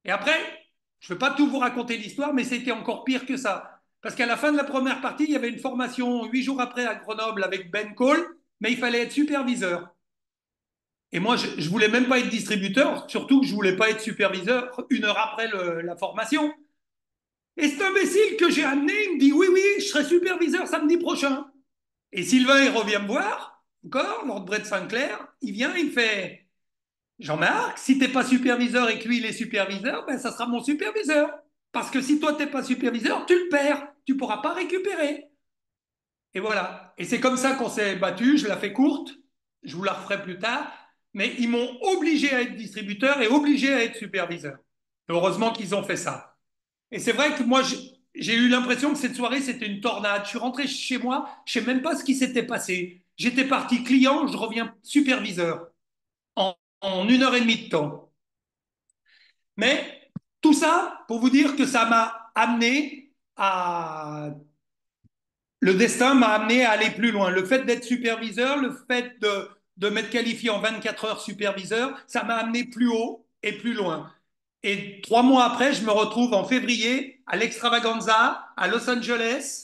Et après, je ne vais pas tout vous raconter l'histoire, mais c'était encore pire que ça. Parce qu'à la fin de la première partie, il y avait une formation 8 jours après à Grenoble avec Ben Cole, mais il fallait être superviseur. Et moi, je ne voulais même pas être distributeur, surtout que je ne voulais pas être superviseur 1 heure après la formation. Et cet imbécile que j'ai amené, il me dit oui, oui, je serai superviseur samedi prochain. Et Sylvain, il revient me voir. D'accord, Lord Brett Sinclair, il vient, il fait Jean-Marc, si t'es pas superviseur et que lui il est superviseur, ben ça sera mon superviseur. Parce que si toi t'es pas superviseur, tu le perds, tu pourras pas récupérer. Et voilà. Et c'est comme ça qu'on s'est battu. Je la fais courte, je vous la referai plus tard. Mais ils m'ont obligé à être distributeur et obligé à être superviseur. Heureusement qu'ils ont fait ça. Et c'est vrai que moi, j'ai eu l'impression que cette soirée, c'était une tornade. Je suis rentré chez moi, je ne sais même pas ce qui s'était passé. J'étais parti client, je reviens superviseur en 1 heure et demie de temps. Mais tout ça pour vous dire que ça m'a amené à... Le destin m'a amené à aller plus loin. Le fait d'être superviseur, le fait de m'être qualifié en 24 heures superviseur, ça m'a amené plus haut et plus loin. Et 3 mois après, je me retrouve en février à l'Extravaganza à Los Angeles.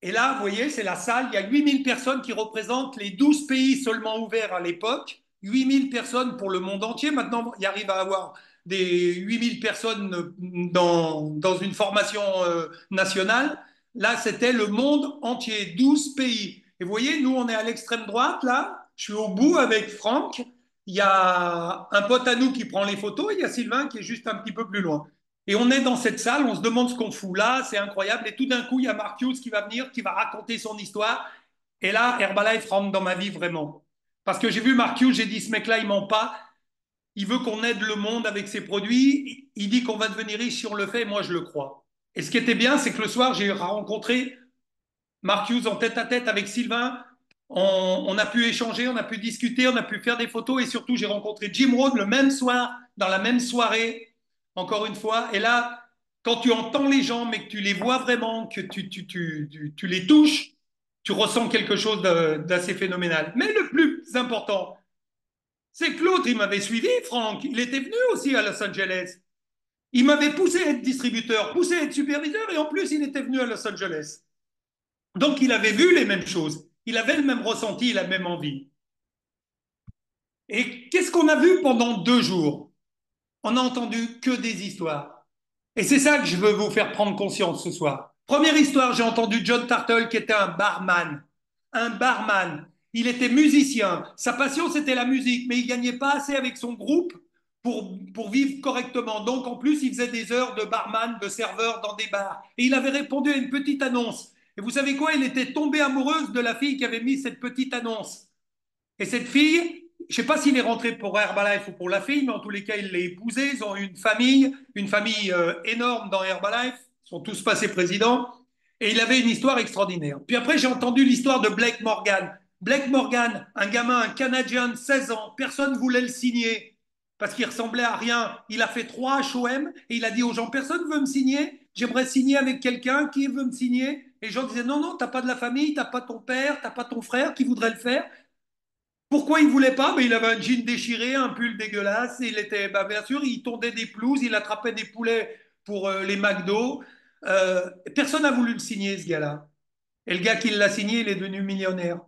Et là, vous voyez, c'est la salle. Il y a 8000 personnes qui représentent les 12 pays seulement ouverts à l'époque. 8000 personnes pour le monde entier. Maintenant, il arrive à avoir des 8000 personnes dans une formation nationale. Là, c'était le monde entier, 12 pays. Et vous voyez, nous, on est à l'extrême droite, là. Je suis au bout avec Franck. Il y a un pote à nous qui prend les photos. Il y a Sylvain qui est juste un petit peu plus loin. Et on est dans cette salle, on se demande ce qu'on fout là, c'est incroyable. Et tout d'un coup, il y a Mark Hughes qui va venir, qui va raconter son histoire. Et là, Herbalife rentre dans ma vie vraiment. Parce que j'ai vu Mark Hughes, j'ai dit, ce mec-là, il ment pas. Il veut qu'on aide le monde avec ses produits. Il dit qu'on va devenir riche si on le fait, et moi, je le crois. Et ce qui était bien, c'est que le soir, j'ai rencontré Mark Hughes en tête à tête avec Sylvain. On a pu échanger, on a pu discuter, on a pu faire des photos et surtout j'ai rencontré Jim Rohn le même soir, dans la même soirée, encore une fois. Et là, quand tu entends les gens, mais que tu les vois vraiment, que tu les touches, tu ressens quelque chose d'assez phénoménal. Mais le plus important, c'est que l'autre, il m'avait suivi, Franck. Il était venu aussi à Los Angeles. Il m'avait poussé à être distributeur, poussé à être superviseur et en plus, il était venu à Los Angeles. Donc, il avait vu les mêmes choses. Il avait le même ressenti, la même envie. Et qu'est-ce qu'on a vu pendant 2 jours? On n'a entendu que des histoires. Et c'est ça que je veux vous faire prendre conscience ce soir. Première histoire, j'ai entendu John Tartle qui était un barman. Un barman. Il était musicien. Sa passion, c'était la musique, mais il gagnait pas assez avec son groupe pour vivre correctement. Donc, en plus, il faisait des heures de barman, de serveur dans des bars. Et il avait répondu à une petite annonce. Et vous savez quoi? Il était tombé amoureuse de la fille qui avait mis cette petite annonce. Et cette fille, je ne sais pas s'il est rentré pour Herbalife ou pour la fille, mais en tous les cas, il l'a épousée. Ils ont eu une famille énorme dans Herbalife. Ils sont tous passés présidents. Et il avait une histoire extraordinaire. Puis après, j'ai entendu l'histoire de Blake Morgan. Blake Morgan, un gamin, un Canadien de 16 ans, personne ne voulait le signer parce qu'il ressemblait à rien. Il a fait 3 HOM et il a dit aux gens, personne ne veut me signer. J'aimerais signer avec quelqu'un qui veut me signer. Et les gens disaient, non, non, tu n'as pas de la famille, tu n'as pas ton père, tu n'as pas ton frère qui voudrait le faire. Pourquoi il ne voulait pas? Il avait un jean déchiré, un pull dégueulasse. Il était, bien sûr, il tondait des pelouses, il attrapait des poulets pour les McDo. Personne n'a voulu le signer, ce gars-là. Et le gars qui l'a signé, il est devenu millionnaire.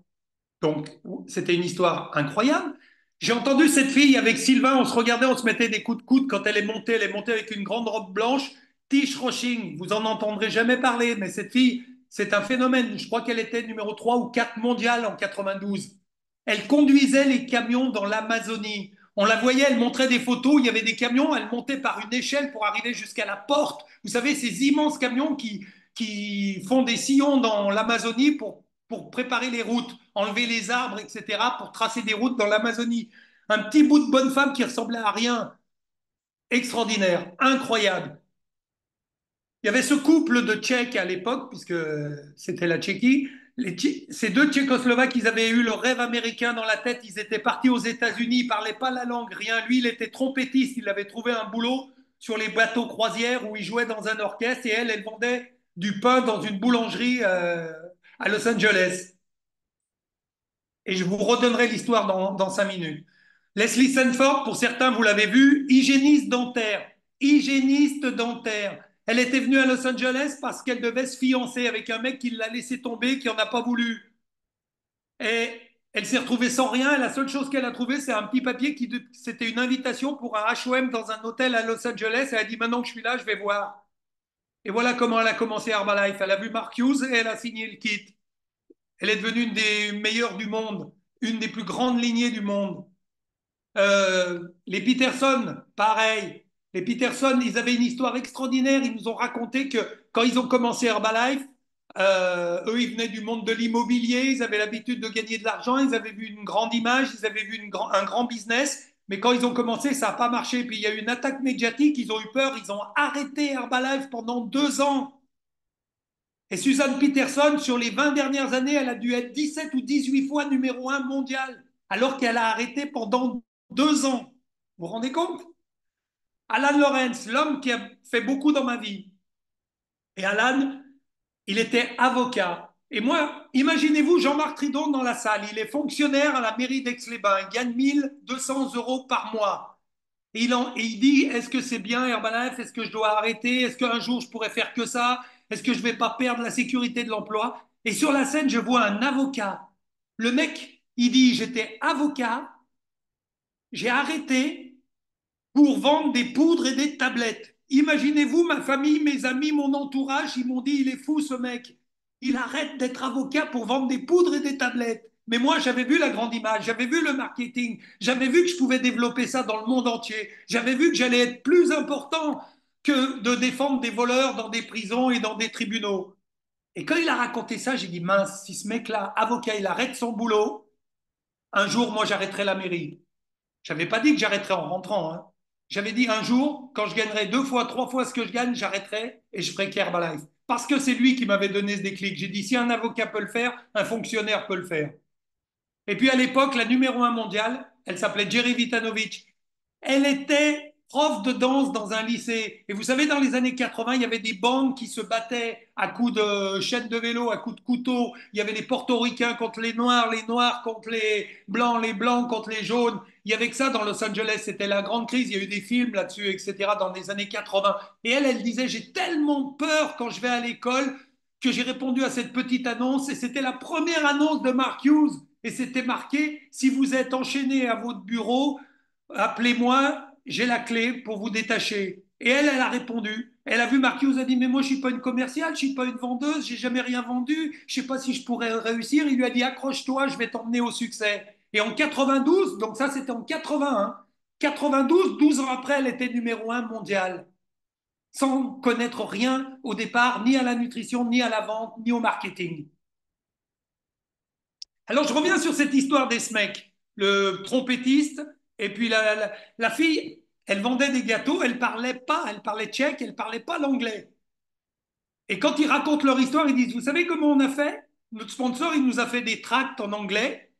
Donc, c'était une histoire incroyable. J'ai entendu cette fille avec Sylvain, on se regardait, on se mettait des coups de coude quand elle est montée avec une grande robe blanche. Tish Roshing, vous en entendrez jamais parler, mais cette fille, c'est un phénomène. Je crois qu'elle était numéro 3 ou 4 mondial en 92. Elle conduisait les camions dans l'Amazonie. On la voyait, elle montrait des photos, il y avait des camions, elle montait par une échelle pour arriver jusqu'à la porte. Vous savez, ces immenses camions qui font des sillons dans l'Amazonie pour préparer les routes, enlever les arbres, etc., pour tracer des routes dans l'Amazonie. Un petit bout de bonne femme qui ressemblait à rien. Extraordinaire, incroyable. Il y avait ce couple de Tchèques à l'époque, puisque c'était la Tchéquie. Ces 2 Tchécoslovaques, ils avaient eu leur rêve américain dans la tête. Ils étaient partis aux États-Unis, ils ne parlaient pas la langue, rien. Lui, il était trompettiste, il avait trouvé un boulot sur les bateaux croisières où il jouait dans un orchestre et elle vendait du pain dans une boulangerie à Los Angeles. Et je vous redonnerai l'histoire dans 5 minutes. Leslie Sanford, pour certains, vous l'avez vu, hygiéniste dentaire. Hygiéniste dentaire. Elle était venue à Los Angeles parce qu'elle devait se fiancer avec un mec qui l'a laissé tomber, qui n'en a pas voulu. Et elle s'est retrouvée sans rien. Et la seule chose qu'elle a trouvé, c'est un petit papier c'était une invitation pour un HOM dans un hôtel à Los Angeles. Elle a dit, maintenant que je suis là, je vais voir. Et voilà comment elle a commencé Herbalife. Elle a vu Mark Hughes et elle a signé le kit. Elle est devenue une des meilleures du monde, une des plus grandes lignées du monde. Les Peterson, pareil. Les Peterson, ils avaient une histoire extraordinaire. Ils nous ont raconté que quand ils ont commencé Herbalife, eux, ils venaient du monde de l'immobilier, ils avaient l'habitude de gagner de l'argent, ils avaient vu une grande image, ils avaient vu un grand business. Mais quand ils ont commencé, ça n'a pas marché. Puis il y a eu une attaque médiatique, ils ont eu peur, ils ont arrêté Herbalife pendant 2 ans. Et Suzanne Peterson, sur les 20 dernières années, elle a dû être 17 ou 18 fois numéro 1 mondial, alors qu'elle a arrêté pendant 2 ans. Vous vous rendez compte? Alan Lorenz, l'homme qui a fait beaucoup dans ma vie. Et Alan, il était avocat. Et moi, imaginez-vous Jean-Marc Tridon dans la salle. Il est fonctionnaire à la mairie d'Aix-les-Bains. Il gagne 1 200 € par mois. Et il dit, est-ce que c'est bien Herbalife? Est-ce que je dois arrêter? Est-ce qu'un jour je pourrais faire que ça? Est-ce que je ne vais pas perdre la sécurité de l'emploi? Et sur la scène, je vois un avocat. Le mec, il dit, j'étais avocat, j'ai arrêté pour vendre des poudres et des tablettes. Imaginez-vous, ma famille, mes amis, mon entourage, ils m'ont dit, il est fou ce mec. Il arrête d'être avocat pour vendre des poudres et des tablettes. Mais moi, j'avais vu la grande image, j'avais vu le marketing, j'avais vu que je pouvais développer ça dans le monde entier, j'avais vu que j'allais être plus important que de défendre des voleurs dans des prisons et dans des tribunaux. Et quand il a raconté ça, j'ai dit, mince, si ce mec-là, avocat, il arrête son boulot, un jour, moi, j'arrêterai la mairie. Je n'avais pas dit que j'arrêterais en rentrant, hein. J'avais dit un jour, quand je gagnerai 2 fois, 3 fois ce que je gagne, j'arrêterai et je ferai Herbalife. Parce que c'est lui qui m'avait donné ce déclic. J'ai dit, si un avocat peut le faire, un fonctionnaire peut le faire. Et puis à l'époque, la numéro 1 mondiale, elle s'appelait Jerry Vitanovic. Elle était prof de danse dans un lycée. Et vous savez, dans les années 80, il y avait des bandes qui se battaient à coups de chaînes de vélo, à coups de couteau. Il y avait les portoricains contre les noirs contre les blancs contre les jaunes. Il y avait que ça dans Los Angeles. C'était la grande crise. Il y a eu des films là-dessus, etc., dans les années 80. Et elle disait, j'ai tellement peur quand je vais à l'école que j'ai répondu à cette petite annonce. Et c'était la première annonce de Mark Hughes. Et c'était marqué, si vous êtes enchaîné à votre bureau, appelez-moi, j'ai la clé pour vous détacher. Et elle a répondu. Elle a vu Mark Hughes, a dit, mais moi je ne suis pas une commerciale, je ne suis pas une vendeuse, j'ai jamais rien vendu, je ne sais pas si je pourrais réussir. Il lui a dit, accroche-toi, je vais t'emmener au succès. Et en 92, donc ça c'était en 81, 92, 12 ans après, elle était numéro 1 mondial, sans connaître rien au départ, ni à la nutrition, ni à la vente, ni au marketing. Alors je reviens sur cette histoire des SMEC, le trompettiste, et puis la fille, elle vendait des gâteaux, elle parlait pas, elle parlait tchèque, elle parlait pas l'anglais. Et quand ils racontent leur histoire, ils disent, vous savez comment on a fait? Notre sponsor, il nous a fait des tracts en anglais,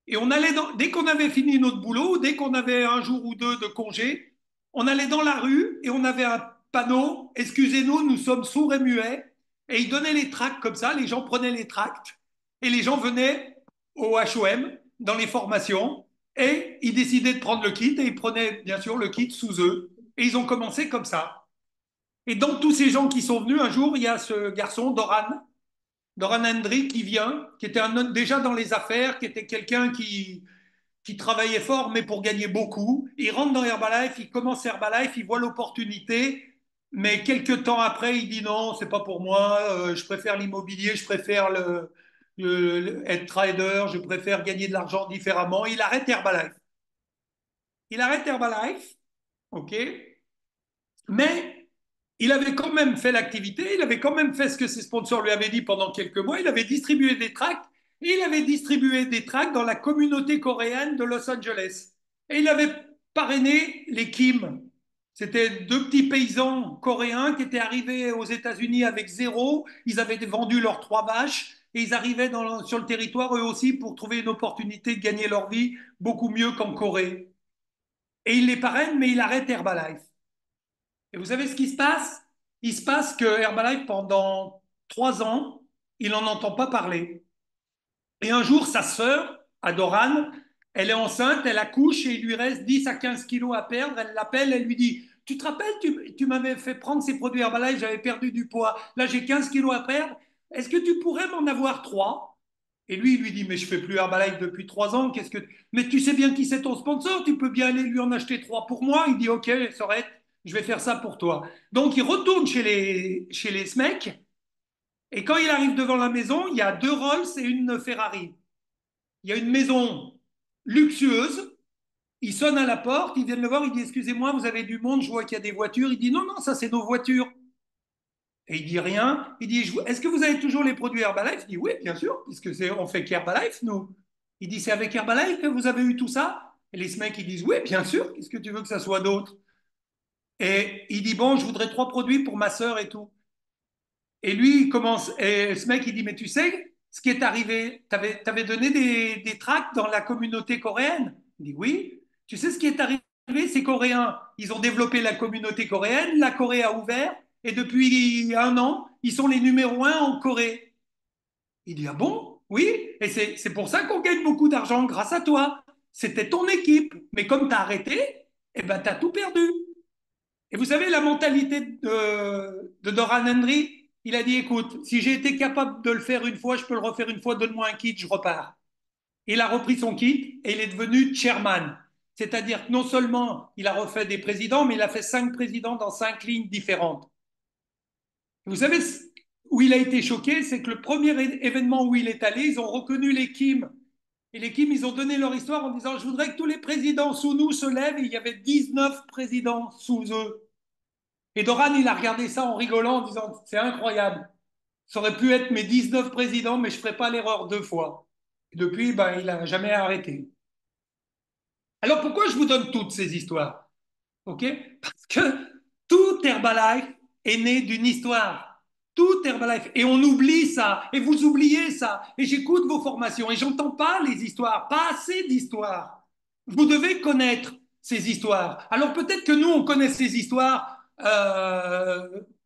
et on allait dès qu'on avait fini notre boulot, dès qu'on avait un jour ou deux de congé, on allait dans la rue et on avait un panneau, excusez-nous, nous sommes sourds et muets, et ils donnaient les tracts comme ça, les gens prenaient les tracts, et les gens venaient au HOM dans les formations et ils décidaient de prendre le kit et ils prenaient bien sûr le kit sous eux. Et ils ont commencé comme ça. Et dans tous ces gens qui sont venus, un jour, il y a ce garçon, Doran Hendry, qui vient, qui était déjà dans les affaires, qui était quelqu'un qui travaillait fort, mais pour gagner beaucoup. Il rentre dans Herbalife, il commence Herbalife, il voit l'opportunité, mais quelques temps après, il dit non, c'est pas pour moi, je préfère l'immobilier, je préfère être trader, je préfère gagner de l'argent différemment. Il arrête Herbalife. Il arrête Herbalife, ok, mais il avait quand même fait l'activité, il avait quand même fait ce que ses sponsors lui avaient dit pendant quelques mois, il avait distribué des tracts, et il avait distribué des tracts dans la communauté coréenne de Los Angeles. Et il avait parrainé les Kim. C'était 2 petits paysans coréens qui étaient arrivés aux États-Unis avec zéro, ils avaient vendu leurs 3 vaches, et ils arrivaient sur le territoire eux aussi pour trouver une opportunité de gagner leur vie beaucoup mieux qu'en Corée. Et il les parraine, mais il arrête Herbalife. Et vous savez ce qui se passe? Il se passe que Herbalife, pendant 3 ans, il n'en entend pas parler. Et un jour, sa sœur, Adoran, elle est enceinte, elle accouche et il lui reste 10 à 15 kilos à perdre. Elle l'appelle, elle lui dit, tu te rappelles, tu m'avais fait prendre ces produits Herbalife, j'avais perdu du poids. Là, j'ai 15 kilos à perdre. Est-ce que tu pourrais m'en avoir 3? Et lui, il lui dit, mais je fais plus Herbalife depuis 3 ans. Mais tu sais bien qui c'est ton sponsor, tu peux bien aller lui en acheter 3 pour moi. Il dit, ok, Sorette, je vais faire ça pour toi. Donc, il retourne chez les SMEC. Et quand il arrive devant la maison, il y a 2 Rolls et une Ferrari. il y a une maison luxueuse. Il sonne à la porte, ils viennent le voir, il dit excusez-moi, vous avez du monde, je vois qu'il y a des voitures. Il dit non, non, ça c'est nos voitures. Et il dit rien. Il dit est-ce que vous avez toujours les produits Herbalife? Il dit oui, bien sûr, puisque on fait qu'Herbalife, nous. Il dit c'est avec Herbalife que vous avez eu tout ça? Et les mecs ils disent oui, bien sûr, qu'est-ce que tu veux que ça soit d'autre? Et il dit bon, je voudrais 3 produits pour ma sœur et tout. Et lui, il commence, et ce mec il dit mais tu sais ce qui est arrivé? T'avais donné des tracts dans la communauté coréenne? Il dit oui. Tu sais ce qui est arrivé? Ces Coréens, ils ont développé la communauté coréenne, la Corée a ouvert, et depuis un an, ils sont les numéros 1 en Corée. Il dit ah bon? Oui, et c'est pour ça qu'on gagne beaucoup d'argent grâce à toi. C'était ton équipe, mais comme tu as arrêté, eh ben, tu as tout perdu. Et vous savez, la mentalité de Doran Henry, il a dit écoute, si j'ai été capable de le faire une fois, je peux le refaire une fois, donne-moi un kit, je repars. Il a repris son kit et il est devenu chairman. C'est-à-dire que non seulement il a refait des présidents, mais il a fait 5 présidents dans 5 lignes différentes. Vous savez où il a été choqué, c'est que le premier événement où il est allé, ils ont reconnu les Kim. Et les Kim, ils ont donné leur histoire en disant je voudrais que tous les présidents sous nous se lèvent. Et il y avait 19 présidents sous eux. Et Doran, il a regardé ça en rigolant, en disant c'est incroyable. Ça aurait pu être mes 19 présidents, mais je ne ferai pas l'erreur 2 fois. Et depuis, ben, il n'a jamais arrêté. Alors pourquoi je vous donne toutes ces histoires? Ok? Parce que tout Herbalife est né d'une histoire. Tout Herbalife. Et on oublie ça. Et vous oubliez ça. Et j'écoute vos formations et j'entends pas les histoires. Pas assez d'histoires. Vous devez connaître ces histoires. Alors peut-être que nous, on connaît ces histoires.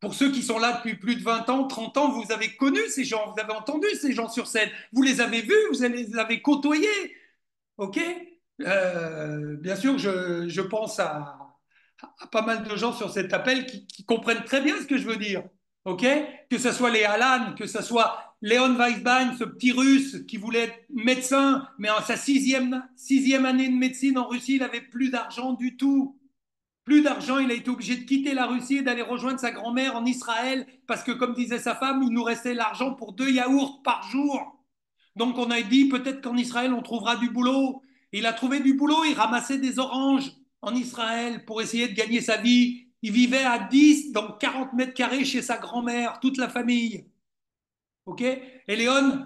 Pour ceux qui sont là depuis plus de 20 ans, 30 ans, vous avez connu ces gens, vous avez entendu ces gens sur scène, vous les avez vus, vous les avez côtoyés. OK? Bien sûr, je pense à pas mal de gens sur cet appel qui comprennent très bien ce que je veux dire. OK? Que ce soit les Alan, que ce soit Léon Weissbein, ce petit russe qui voulait être médecin, mais en sa sixième année de médecine en Russie, il n'avait plus d'argent du tout. Plus d'argent, il a été obligé de quitter la Russie et d'aller rejoindre sa grand-mère en Israël parce que, comme disait sa femme, il nous restait l'argent pour 2 yaourts par jour. Donc on a dit peut-être qu'en Israël on trouvera du boulot. Il a trouvé du boulot, il ramassait des oranges en Israël pour essayer de gagner sa vie. Il vivait à 10 dans 40 mètres carrés chez sa grand-mère, toute la famille. OK? Et Léon,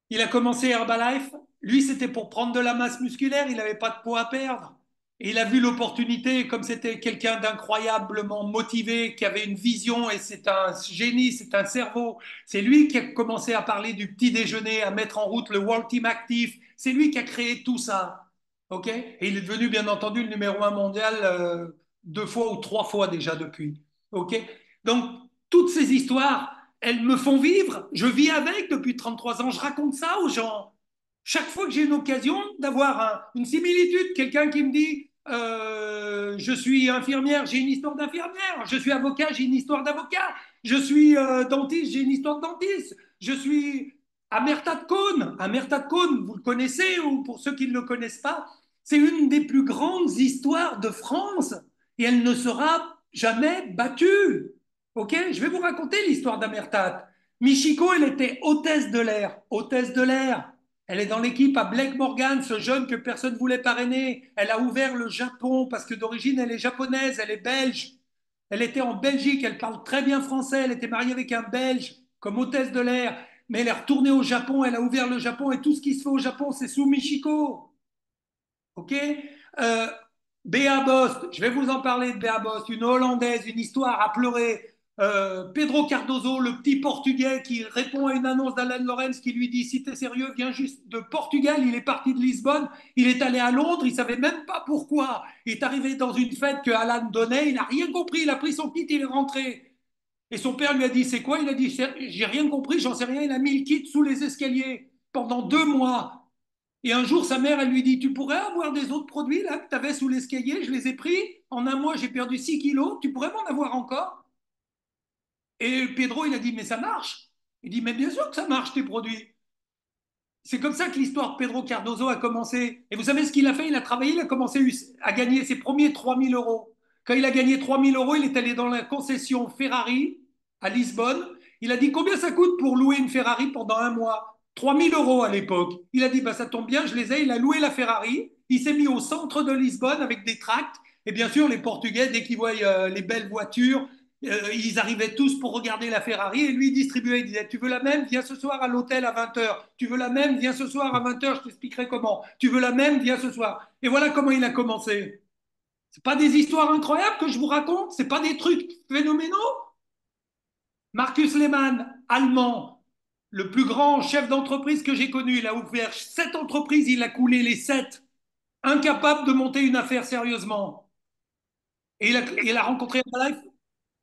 il a commencé Herbalife. Lui, c'était pour prendre de la masse musculaire, il n'avait pas de poids à perdre. Et il a vu l'opportunité, comme c'était quelqu'un d'incroyablement motivé, qui avait une vision, et c'est un génie, c'est un cerveau. C'est lui qui a commencé à parler du petit déjeuner, à mettre en route le World Team Actif. C'est lui qui a créé tout ça. OK? Et il est devenu, bien entendu, le numéro 1 mondial 2 fois ou 3 fois déjà depuis. OK? Donc, toutes ces histoires, elles me font vivre. Je vis avec depuis 33 ans. Je raconte ça aux gens. Chaque fois que j'ai une occasion d'avoir une similitude, quelqu'un qui me dit je suis infirmière, j'ai une histoire d'infirmière. Je suis avocat, j'ai une histoire d'avocat. Je suis dentiste, j'ai une histoire de dentiste. Je suis Amerta de Cône. Amerta de Cône, vous le connaissez ou pour ceux qui ne le connaissent pas, c'est une des plus grandes histoires de France et elle ne sera jamais battue. Ok? Je vais vous raconter l'histoire d'Amertat. Michiko, elle était hôtesse de l'air. Hôtesse de l'air. Elle est dans l'équipe à Blake Morgan, ce jeune que personne ne voulait parrainer. Elle a ouvert le Japon parce que d'origine, elle est japonaise, elle est belge. Elle était en Belgique, elle parle très bien français, elle était mariée avec un Belge comme hôtesse de l'air. Mais elle est retournée au Japon, elle a ouvert le Japon et tout ce qui se fait au Japon, c'est sous Michiko. OK? euh, Béa Bost, je vais vous en parler de Béa Bost, une Hollandaise, une histoire à pleurer. Pedro Cardozo, le petit Portugais qui répond à une annonce d'Alan Lorenz qui lui dit si t'es sérieux, viens juste de Portugal. Il est parti de Lisbonne, il est allé à Londres, il savait même pas pourquoi. Il est arrivé dans une fête que Alan donnait, il n'a rien compris, il a pris son kit, il est rentré. Et son père lui a dit c'est quoi? Il a dit j'ai rien compris, j'en sais rien. Il a mis le kit sous les escaliers pendant 2 mois. Et un jour, sa mère, elle lui dit, tu pourrais avoir des autres produits là que tu avais sous l'escalier, je les ai pris, en un mois, j'ai perdu 6 kilos, tu pourrais m'en avoir encore? Et Pedro, il a dit, mais ça marche. Il dit, mais bien sûr que ça marche, tes produits. C'est comme ça que l'histoire de Pedro Cardozo a commencé. Et vous savez ce qu'il a fait? Il a travaillé, il a commencé à gagner ses premiers 3 000 euros. Quand il a gagné 3 000 euros, il est allé dans la concession Ferrari à Lisbonne. Il a dit, combien ça coûte pour louer une Ferrari pendant un mois? 3 000 € à l'époque. Il a dit, bah, ça tombe bien, je les ai. Il a loué la Ferrari. Il s'est mis au centre de Lisbonne avec des tracts. Et bien sûr, les Portugais, dès qu'ils voient les belles voitures, ils arrivaient tous pour regarder la Ferrari. Et lui, il distribuait. Il disait, tu veux la même? Viens ce soir à l'hôtel à 20 h. Tu veux la même? Viens ce soir à 20 h, je t'expliquerai comment. Tu veux la même? Viens ce soir. Et voilà comment il a commencé. C'est pas des histoires incroyables que je vous raconte? C'est pas des trucs phénoménaux? Markus Lehmann, allemand, le plus grand chef d'entreprise que j'ai connu. Il a ouvert 7 entreprises, il a coulé les 7, incapable de monter une affaire sérieusement. Et il a rencontré Herbalife.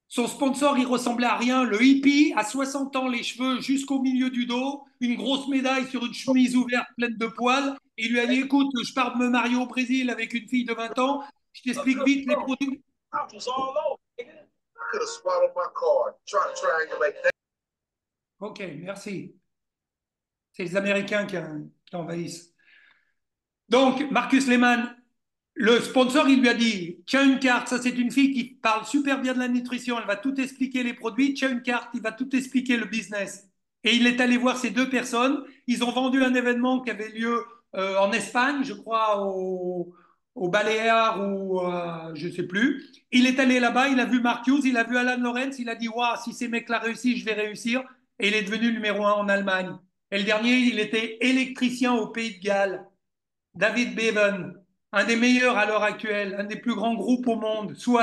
Son sponsor, il ressemblait à rien. Le hippie, à 60 ans, les cheveux jusqu'au milieu du dos, une grosse médaille sur une chemise ouverte pleine de poils. Et il lui a dit, écoute, je pars de me marier au Brésil avec une fille de 20 ans. Je t'explique vite les produits. Ok, merci. C'est les Américains qui envahissent. Donc, Markus Lehmann, le sponsor, il lui a dit, tiens une carte, ça c'est une fille qui parle super bien de la nutrition, elle va tout expliquer les produits, tiens une carte, il va tout expliquer le business. Et il est allé voir ces 2 personnes, ils ont vendu un événement qui avait lieu en Espagne, je crois, au Baléares ou je ne sais plus. Il est allé là-bas, il a vu Mark Hughes, il a vu Alan Lorenz, il a dit, waouh, si ces mecs-là réussissent, je vais réussir. Et il est devenu numéro 1 en Allemagne. Et le dernier, il était électricien au Pays de Galles. David Bevan, un des meilleurs à l'heure actuelle, un des plus grands groupes au monde, sous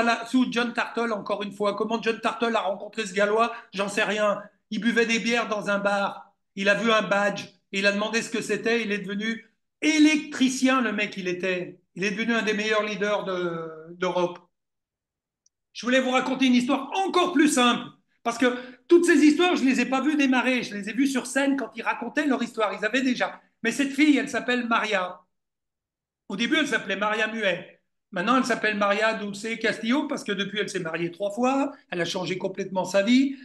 John Tartle, encore une fois. Comment John Tartle a rencontré ce Gallois, j'en sais rien. Il buvait des bières dans un bar, il a vu un badge, il a demandé ce que c'était, il est devenu électricien, le mec, il était. Il est devenu un des meilleurs leaders d'Europe. Je voulais vous raconter une histoire encore plus simple, parce que toutes ces histoires, je ne les ai pas vues démarrer, je les ai vues sur scène quand ils racontaient leur histoire, ils avaient déjà. Mais cette fille, elle s'appelle Maria. Au début, elle s'appelait Maria Muet. Maintenant, elle s'appelle Maria Dulce Castillo parce que depuis, elle s'est mariée 3 fois. Elle a changé complètement sa vie.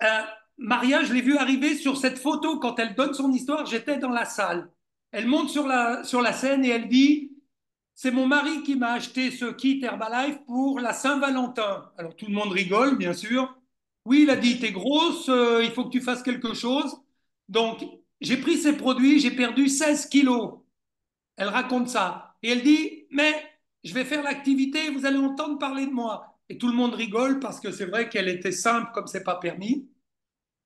Euh, Maria, je l'ai vue arriver sur cette photo quand elle donne son histoire. J'étais dans la salle. Elle monte sur la scène et elle dit, c'est mon mari qui m'a acheté ce kit Herbalife pour la Saint-Valentin. Alors tout le monde rigole, bien sûr. Oui, il a dit, t'es grosse, il faut que tu fasses quelque chose. Donc, j'ai pris ces produits, j'ai perdu 16 kilos. Elle raconte ça. Et elle dit, mais je vais faire l'activité, vous allez entendre parler de moi. Et tout le monde rigole parce que c'est vrai qu'elle était simple comme c'est pas permis.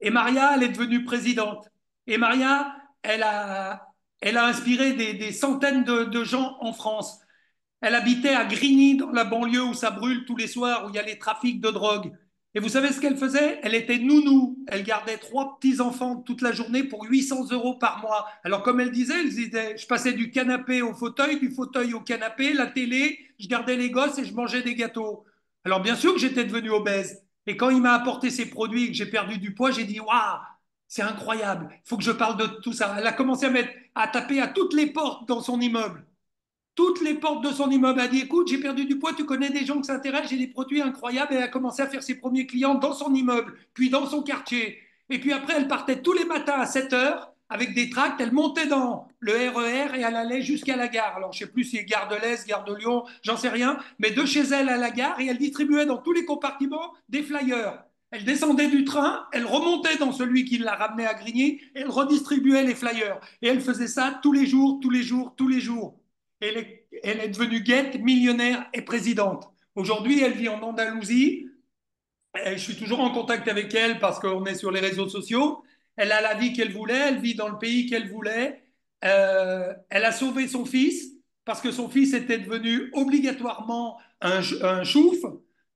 Et Maria, elle est devenue présidente. Et Maria, elle a inspiré des centaines de gens en France. Elle habitait à Grigny, dans la banlieue où ça brûle tous les soirs, où il y a les trafics de drogue. Et vous savez ce qu'elle faisait? Elle était nounou. Elle gardait 3 petits-enfants toute la journée pour 800 € par mois. Alors, comme elle disait, je passais du canapé au fauteuil, du fauteuil au canapé, la télé, je gardais les gosses et je mangeais des gâteaux. Alors, bien sûr que j'étais devenu obèse. Et quand il m'a apporté ces produits et que j'ai perdu du poids, j'ai dit, waouh, c'est incroyable, il faut que je parle de tout ça. Elle a commencé à taper à toutes les portes dans son immeuble, toutes les portes de son immeuble. Elle a dit, écoute, j'ai perdu du poids, tu connais des gens qui s'intéressent, j'ai des produits incroyables. Et elle a commencé à faire ses premiers clients dans son immeuble, puis dans son quartier. Et puis après, elle partait tous les matins à 7 h avec des tracts, elle montait dans le RER et elle allait jusqu'à la gare. Alors, je ne sais plus si c'est gare de l'Est, gare de Lyon, j'en sais rien, mais de chez elle à la gare, et elle distribuait dans tous les compartiments des flyers. Elle descendait du train, elle remontait dans celui qui l'a ramenée à Grigny, et elle redistribuait les flyers. Et elle faisait ça tous les jours, tous les jours, tous les jours. Elle est devenue guette, millionnaire et présidente. Aujourd'hui, elle vit en Andalousie. Je suis toujours en contact avec elle parce qu'on est sur les réseaux sociaux. Elle a la vie qu'elle voulait, elle vit dans le pays qu'elle voulait. Elle a sauvé son fils parce que son fils était devenu obligatoirement un chouf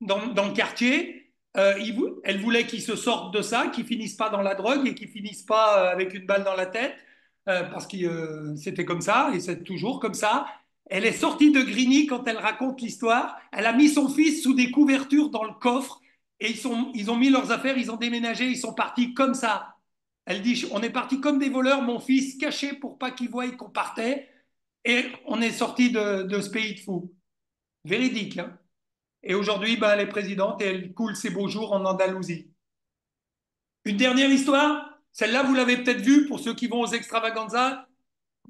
dans le quartier. Elle voulait qu'il se sorte de ça, qu'il finisse pas dans la drogue et qu'il finisse pas avec une balle dans la tête, parce que c'était comme ça et c'est toujours comme ça. Elle est sortie de Grigny quand elle raconte l'histoire. Elle a mis son fils sous des couvertures dans le coffre et ils ont mis leurs affaires, ils ont déménagé, ils sont partis comme ça. Elle dit, on est partis comme des voleurs, mon fils caché pour pas qu'il voie qu'on partait, et on est sorti de ce pays de fous. Véridique, hein. Et aujourd'hui, ben, elle est présidente et elle coule ses beaux jours en Andalousie. Une dernière histoire, celle-là, vous l'avez peut-être vue pour ceux qui vont aux extravaganzas.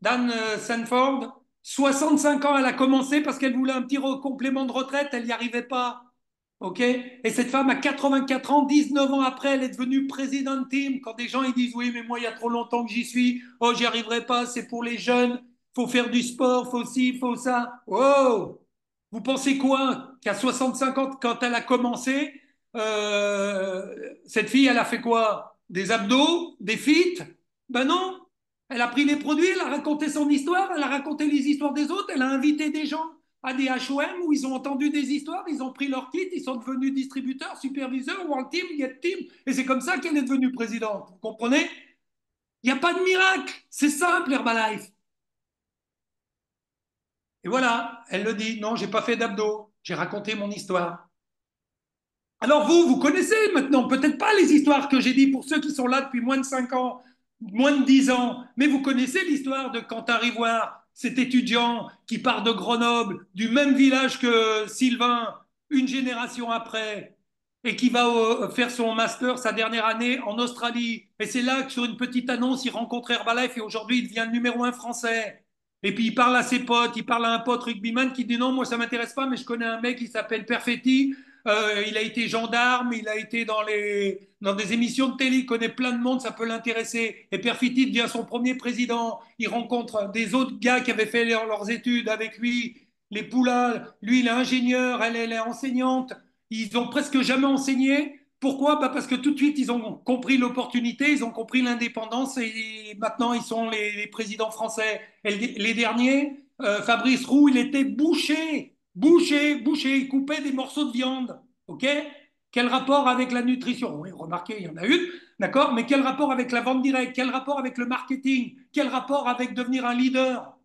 Dan Sanford, 65 ans, elle a commencé parce qu'elle voulait un petit complément de retraite, elle n'y arrivait pas. OK? Et cette femme a 84 ans, 19 ans après, elle est devenue présidente team. Quand des gens ils disent oui, mais moi il y a trop longtemps que j'y suis, oh j'y arriverai pas, c'est pour les jeunes, faut faire du sport, faut ci, faut ça. Oh! Vous pensez quoi? Qu'à 65 ans, quand elle a commencé, cette fille, elle a fait quoi? Des abdos, des feats? Ben non. Elle a pris les produits, elle a raconté son histoire, elle a raconté les histoires des autres, elle a invité des gens à des H&M où ils ont entendu des histoires, ils ont pris leur kit, ils sont devenus distributeurs, superviseurs, World Team, Get Team, et c'est comme ça qu'elle est devenue présidente. Vous comprenez? Il n'y a pas de miracle, c'est simple Herbalife. Et voilà, elle le dit, non, j'ai pas fait d'abdos, j'ai raconté mon histoire. Alors vous, vous connaissez maintenant, peut-être pas les histoires que j'ai dit pour ceux qui sont là depuis moins de 5 ans, moins de 10 ans, mais vous connaissez l'histoire de Quentin Rivoire, cet étudiant qui part de Grenoble, du même village que Sylvain, une génération après, et qui va faire son master, sa dernière année en Australie. Et c'est là que sur une petite annonce, il rencontre Herbalife et aujourd'hui il devient le numéro un français. Et puis il parle à ses potes, il parle à un pote rugbyman qui dit non, moi ça m'intéresse pas, mais je connais un mec qui s'appelle Perfetti. Il a été gendarme, il a été dans des émissions de télé, il connaît plein de monde, ça peut l'intéresser. Et Perfetti devient son premier président. Il rencontre des autres gars qui avaient fait leurs études avec lui, les Poulas. Lui, il est ingénieur, elle est enseignante. Ils n'ont presque jamais enseigné. Pourquoi? Bah parce que tout de suite, ils ont compris l'opportunité, ils ont compris l'indépendance et maintenant, ils sont les présidents français. Et les derniers, Fabrice Roux, il était boucher, il coupait des morceaux de viande. OK? Quel rapport avec la nutrition? Oui, remarquez, il y en a une, d'accord? Mais quel rapport avec la vente directe? Quel rapport avec le marketing? Quel rapport avec devenir un leader?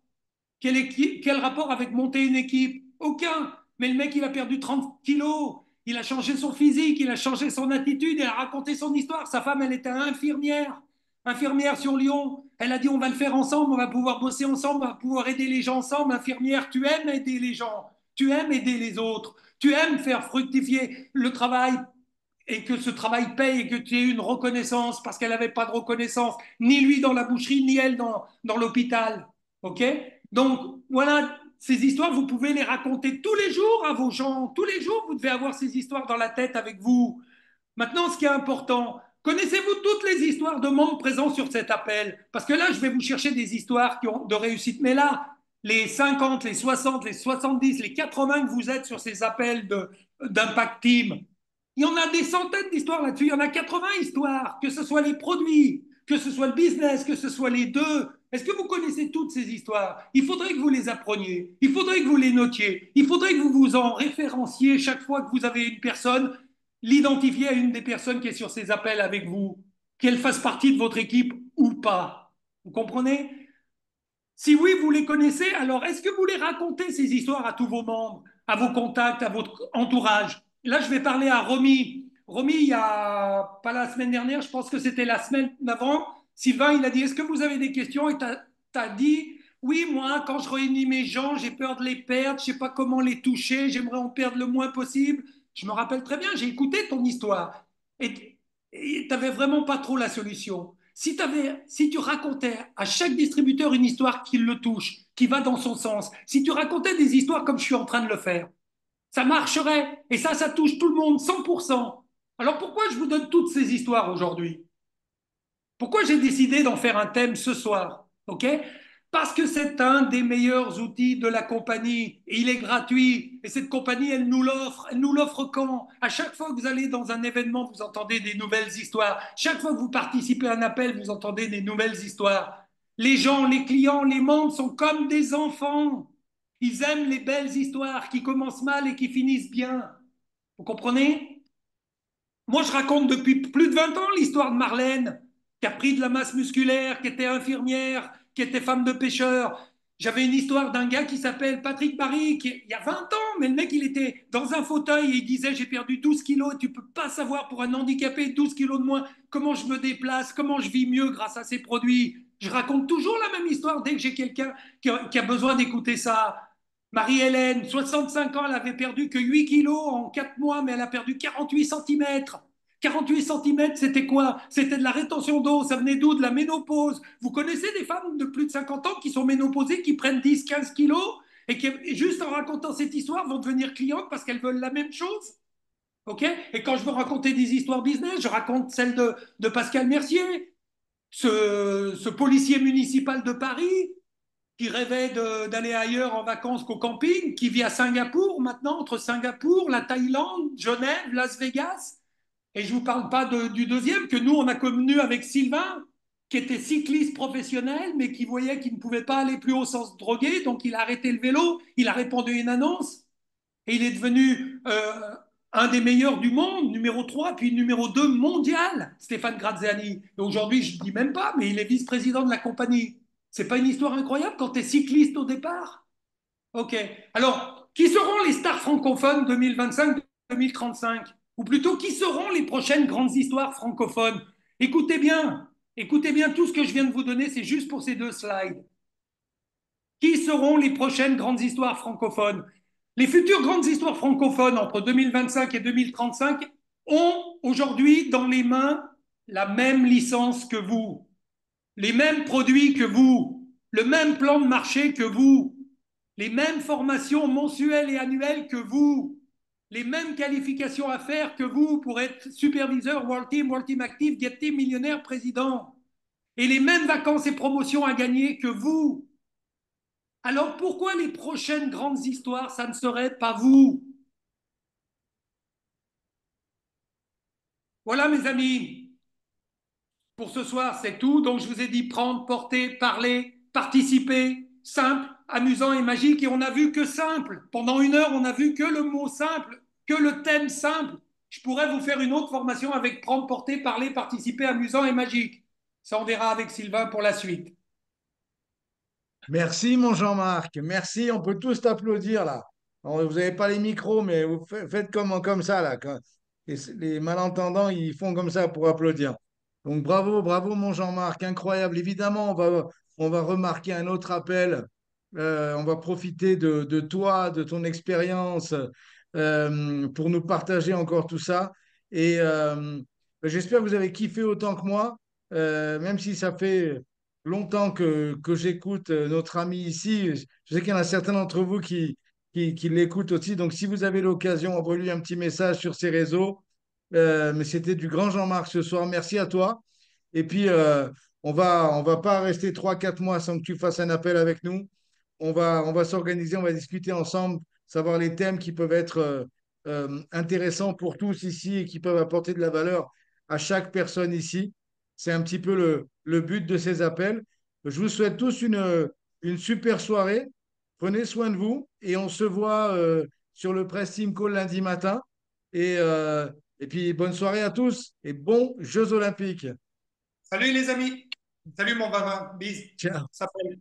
Quel rapport avec monter une équipe? Aucun. Mais le mec, il a perdu 30 kilos. Il a changé son physique, il a changé son attitude, il a raconté son histoire. Sa femme, elle était infirmière, infirmière sur Lyon. Elle a dit, on va le faire ensemble, on va pouvoir bosser ensemble, on va pouvoir aider les gens ensemble. Infirmière, tu aimes aider les gens, tu aimes aider les autres, tu aimes faire fructifier le travail et que ce travail paye et que tu aies une reconnaissance parce qu'elle n'avait pas de reconnaissance, ni lui dans la boucherie, ni elle dans l'hôpital. OK? Donc, voilà, ces histoires, vous pouvez les raconter tous les jours à vos gens. Tous les jours, vous devez avoir ces histoires dans la tête avec vous. Maintenant, ce qui est important, connaissez-vous toutes les histoires de membres présents sur cet appel? Parce que là, je vais vous chercher des histoires qui ont de réussite. Mais là, les 50, les 60, les 70, les 80 que vous êtes sur ces appels d'Impact Team, il y en a des centaines d'histoires là-dessus. Il y en a 80 histoires, que ce soit les produits, que ce soit le business, que ce soit les deux. Est-ce que vous connaissez toutes ces histoires? Il faudrait que vous les appreniez, il faudrait que vous les notiez, il faudrait que vous vous en référenciez chaque fois que vous avez une personne, l'identifier à une des personnes qui est sur ces appels avec vous, qu'elle fasse partie de votre équipe ou pas. Vous comprenez? Si oui, vous les connaissez, alors est-ce que vous les racontez, ces histoires, à tous vos membres, à vos contacts, à votre entourage? Là, je vais parler à Romy. Romy, il y a, pas la semaine dernière, je pense que c'était la semaine d'avant, Sylvain, il a dit, est-ce que vous avez des questions? Et tu as dit, oui, moi, quand je réunis mes gens, j'ai peur de les perdre, je ne sais pas comment les toucher, j'aimerais en perdre le moins possible. Je me rappelle très bien, j'ai écouté ton histoire. Et tu n'avais vraiment pas trop la solution. Si tu racontais à chaque distributeur une histoire qui le touche, qui va dans son sens, si tu racontais des histoires comme je suis en train de le faire, ça marcherait. Et ça touche tout le monde, 100%. Alors pourquoi je vous donne toutes ces histoires aujourd'hui? Pourquoi j'ai décidé d'en faire un thème ce soir? OK? Parce que c'est un des meilleurs outils de la compagnie et il est gratuit. Et cette compagnie, elle nous l'offre. Elle nous l'offre quand? À chaque fois que vous allez dans un événement, vous entendez des nouvelles histoires. Chaque fois que vous participez à un appel, vous entendez des nouvelles histoires. Les gens, les clients, les membres sont comme des enfants. Ils aiment les belles histoires qui commencent mal et qui finissent bien. Vous comprenez? Moi, je raconte depuis plus de 20 ans l'histoire de Marlène, qui a pris de la masse musculaire, qui était infirmière, qui était femme de pêcheur. J'avais une histoire d'un gars qui s'appelle Patrick Barry, il y a 20 ans, mais le mec, il était dans un fauteuil et il disait, j'ai perdu 12 kilos, et tu peux pas savoir pour un handicapé, 12 kilos de moins, comment je me déplace, comment je vis mieux grâce à ces produits. Je raconte toujours la même histoire dès que j'ai quelqu'un qui a besoin d'écouter ça. Marie-Hélène, 65 ans, elle avait perdu que 8 kilos en 4 mois, mais elle a perdu 48 centimètres. 48 centimètres, c'était quoi? C'était de la rétention d'eau, ça venait d'où? De la ménopause. Vous connaissez des femmes de plus de 50 ans qui sont ménopausées, qui prennent 10, 15 kilos et qui, juste en racontant cette histoire, vont devenir clientes parce qu'elles veulent la même chose? OK? Et quand je veux raconter des histoires business, je raconte celle de Pascal Mercier, ce policier municipal de Paris qui rêvait d'aller ailleurs en vacances qu'au camping, qui vit à Singapour maintenant, entre Singapour, la Thaïlande, Genève, Las Vegas. Et je ne vous parle pas du deuxième que nous, on a connu avec Sylvain, qui était cycliste professionnel, mais qui voyait qu'il ne pouvait pas aller plus haut sans se droguer, donc il a arrêté le vélo, il a répondu à une annonce, et il est devenu un des meilleurs du monde, numéro 3, puis numéro 2 mondial, Stéphane Graziani. Et aujourd'hui, je ne dis même pas, mais il est vice-président de la compagnie. C'est pas une histoire incroyable quand tu es cycliste au départ? Ok. Alors, qui seront les stars francophones 2025-2035? Ou plutôt, qui seront les prochaines grandes histoires francophones? Écoutez bien, tout ce que je viens de vous donner, c'est juste pour ces 2 slides. Qui seront les prochaines grandes histoires francophones? Les futures grandes histoires francophones entre 2025 et 2035 ont aujourd'hui dans les mains la même licence que vous, les mêmes produits que vous, le même plan de marché que vous, les mêmes formations mensuelles et annuelles que vous, les mêmes qualifications à faire que vous pour être superviseur, World Team Active, Get Team, millionnaire, président, et les mêmes vacances et promotions à gagner que vous. Alors pourquoi les prochaines grandes histoires, ça ne serait pas vous? Voilà mes amis, pour ce soir c'est tout. Donc je vous ai dit prendre, porter, parler, participer, simple, amusant et magique. Et on n'a vu que simple. Pendant 1 heure, on n'a vu que le mot simple, que le thème simple. Je pourrais vous faire une autre formation avec prendre, porter, parler, participer, amusant et magique. Ça, on verra avec Sylvain pour la suite. Merci, mon Jean-Marc. Merci. On peut tous t'applaudir là. Vous n'avez pas les micros, mais vous faites comme ça là. Les malentendants, ils font comme ça pour applaudir. Donc bravo, bravo, mon Jean-Marc. Incroyable. Évidemment, on va remarquer un autre appel. On va profiter de toi, de ton expérience pour nous partager encore tout ça. Et j'espère que vous avez kiffé autant que moi, même si ça fait longtemps que j'écoute notre ami ici. Je sais qu'il y en a certains d'entre vous qui l'écoutent aussi. Donc, si vous avez l'occasion, envoyez-lui un petit message sur ses réseaux. Mais c'était du grand Jean-Marc ce soir. Merci à toi. Et puis, on va pas rester 3, 4 mois sans que tu fasses un appel avec nous. On va s'organiser, on va discuter ensemble, savoir les thèmes qui peuvent être intéressants pour tous ici et qui peuvent apporter de la valeur à chaque personne ici. C'est un petit peu le but de ces appels. Je vous souhaite tous une super soirée. Prenez soin de vous et on se voit sur le Press Team Call lundi matin. Et puis, bonne soirée à tous et bons Jeux Olympiques. Salut les amis. Salut mon Vava. Bis. Ciao. Ça fait.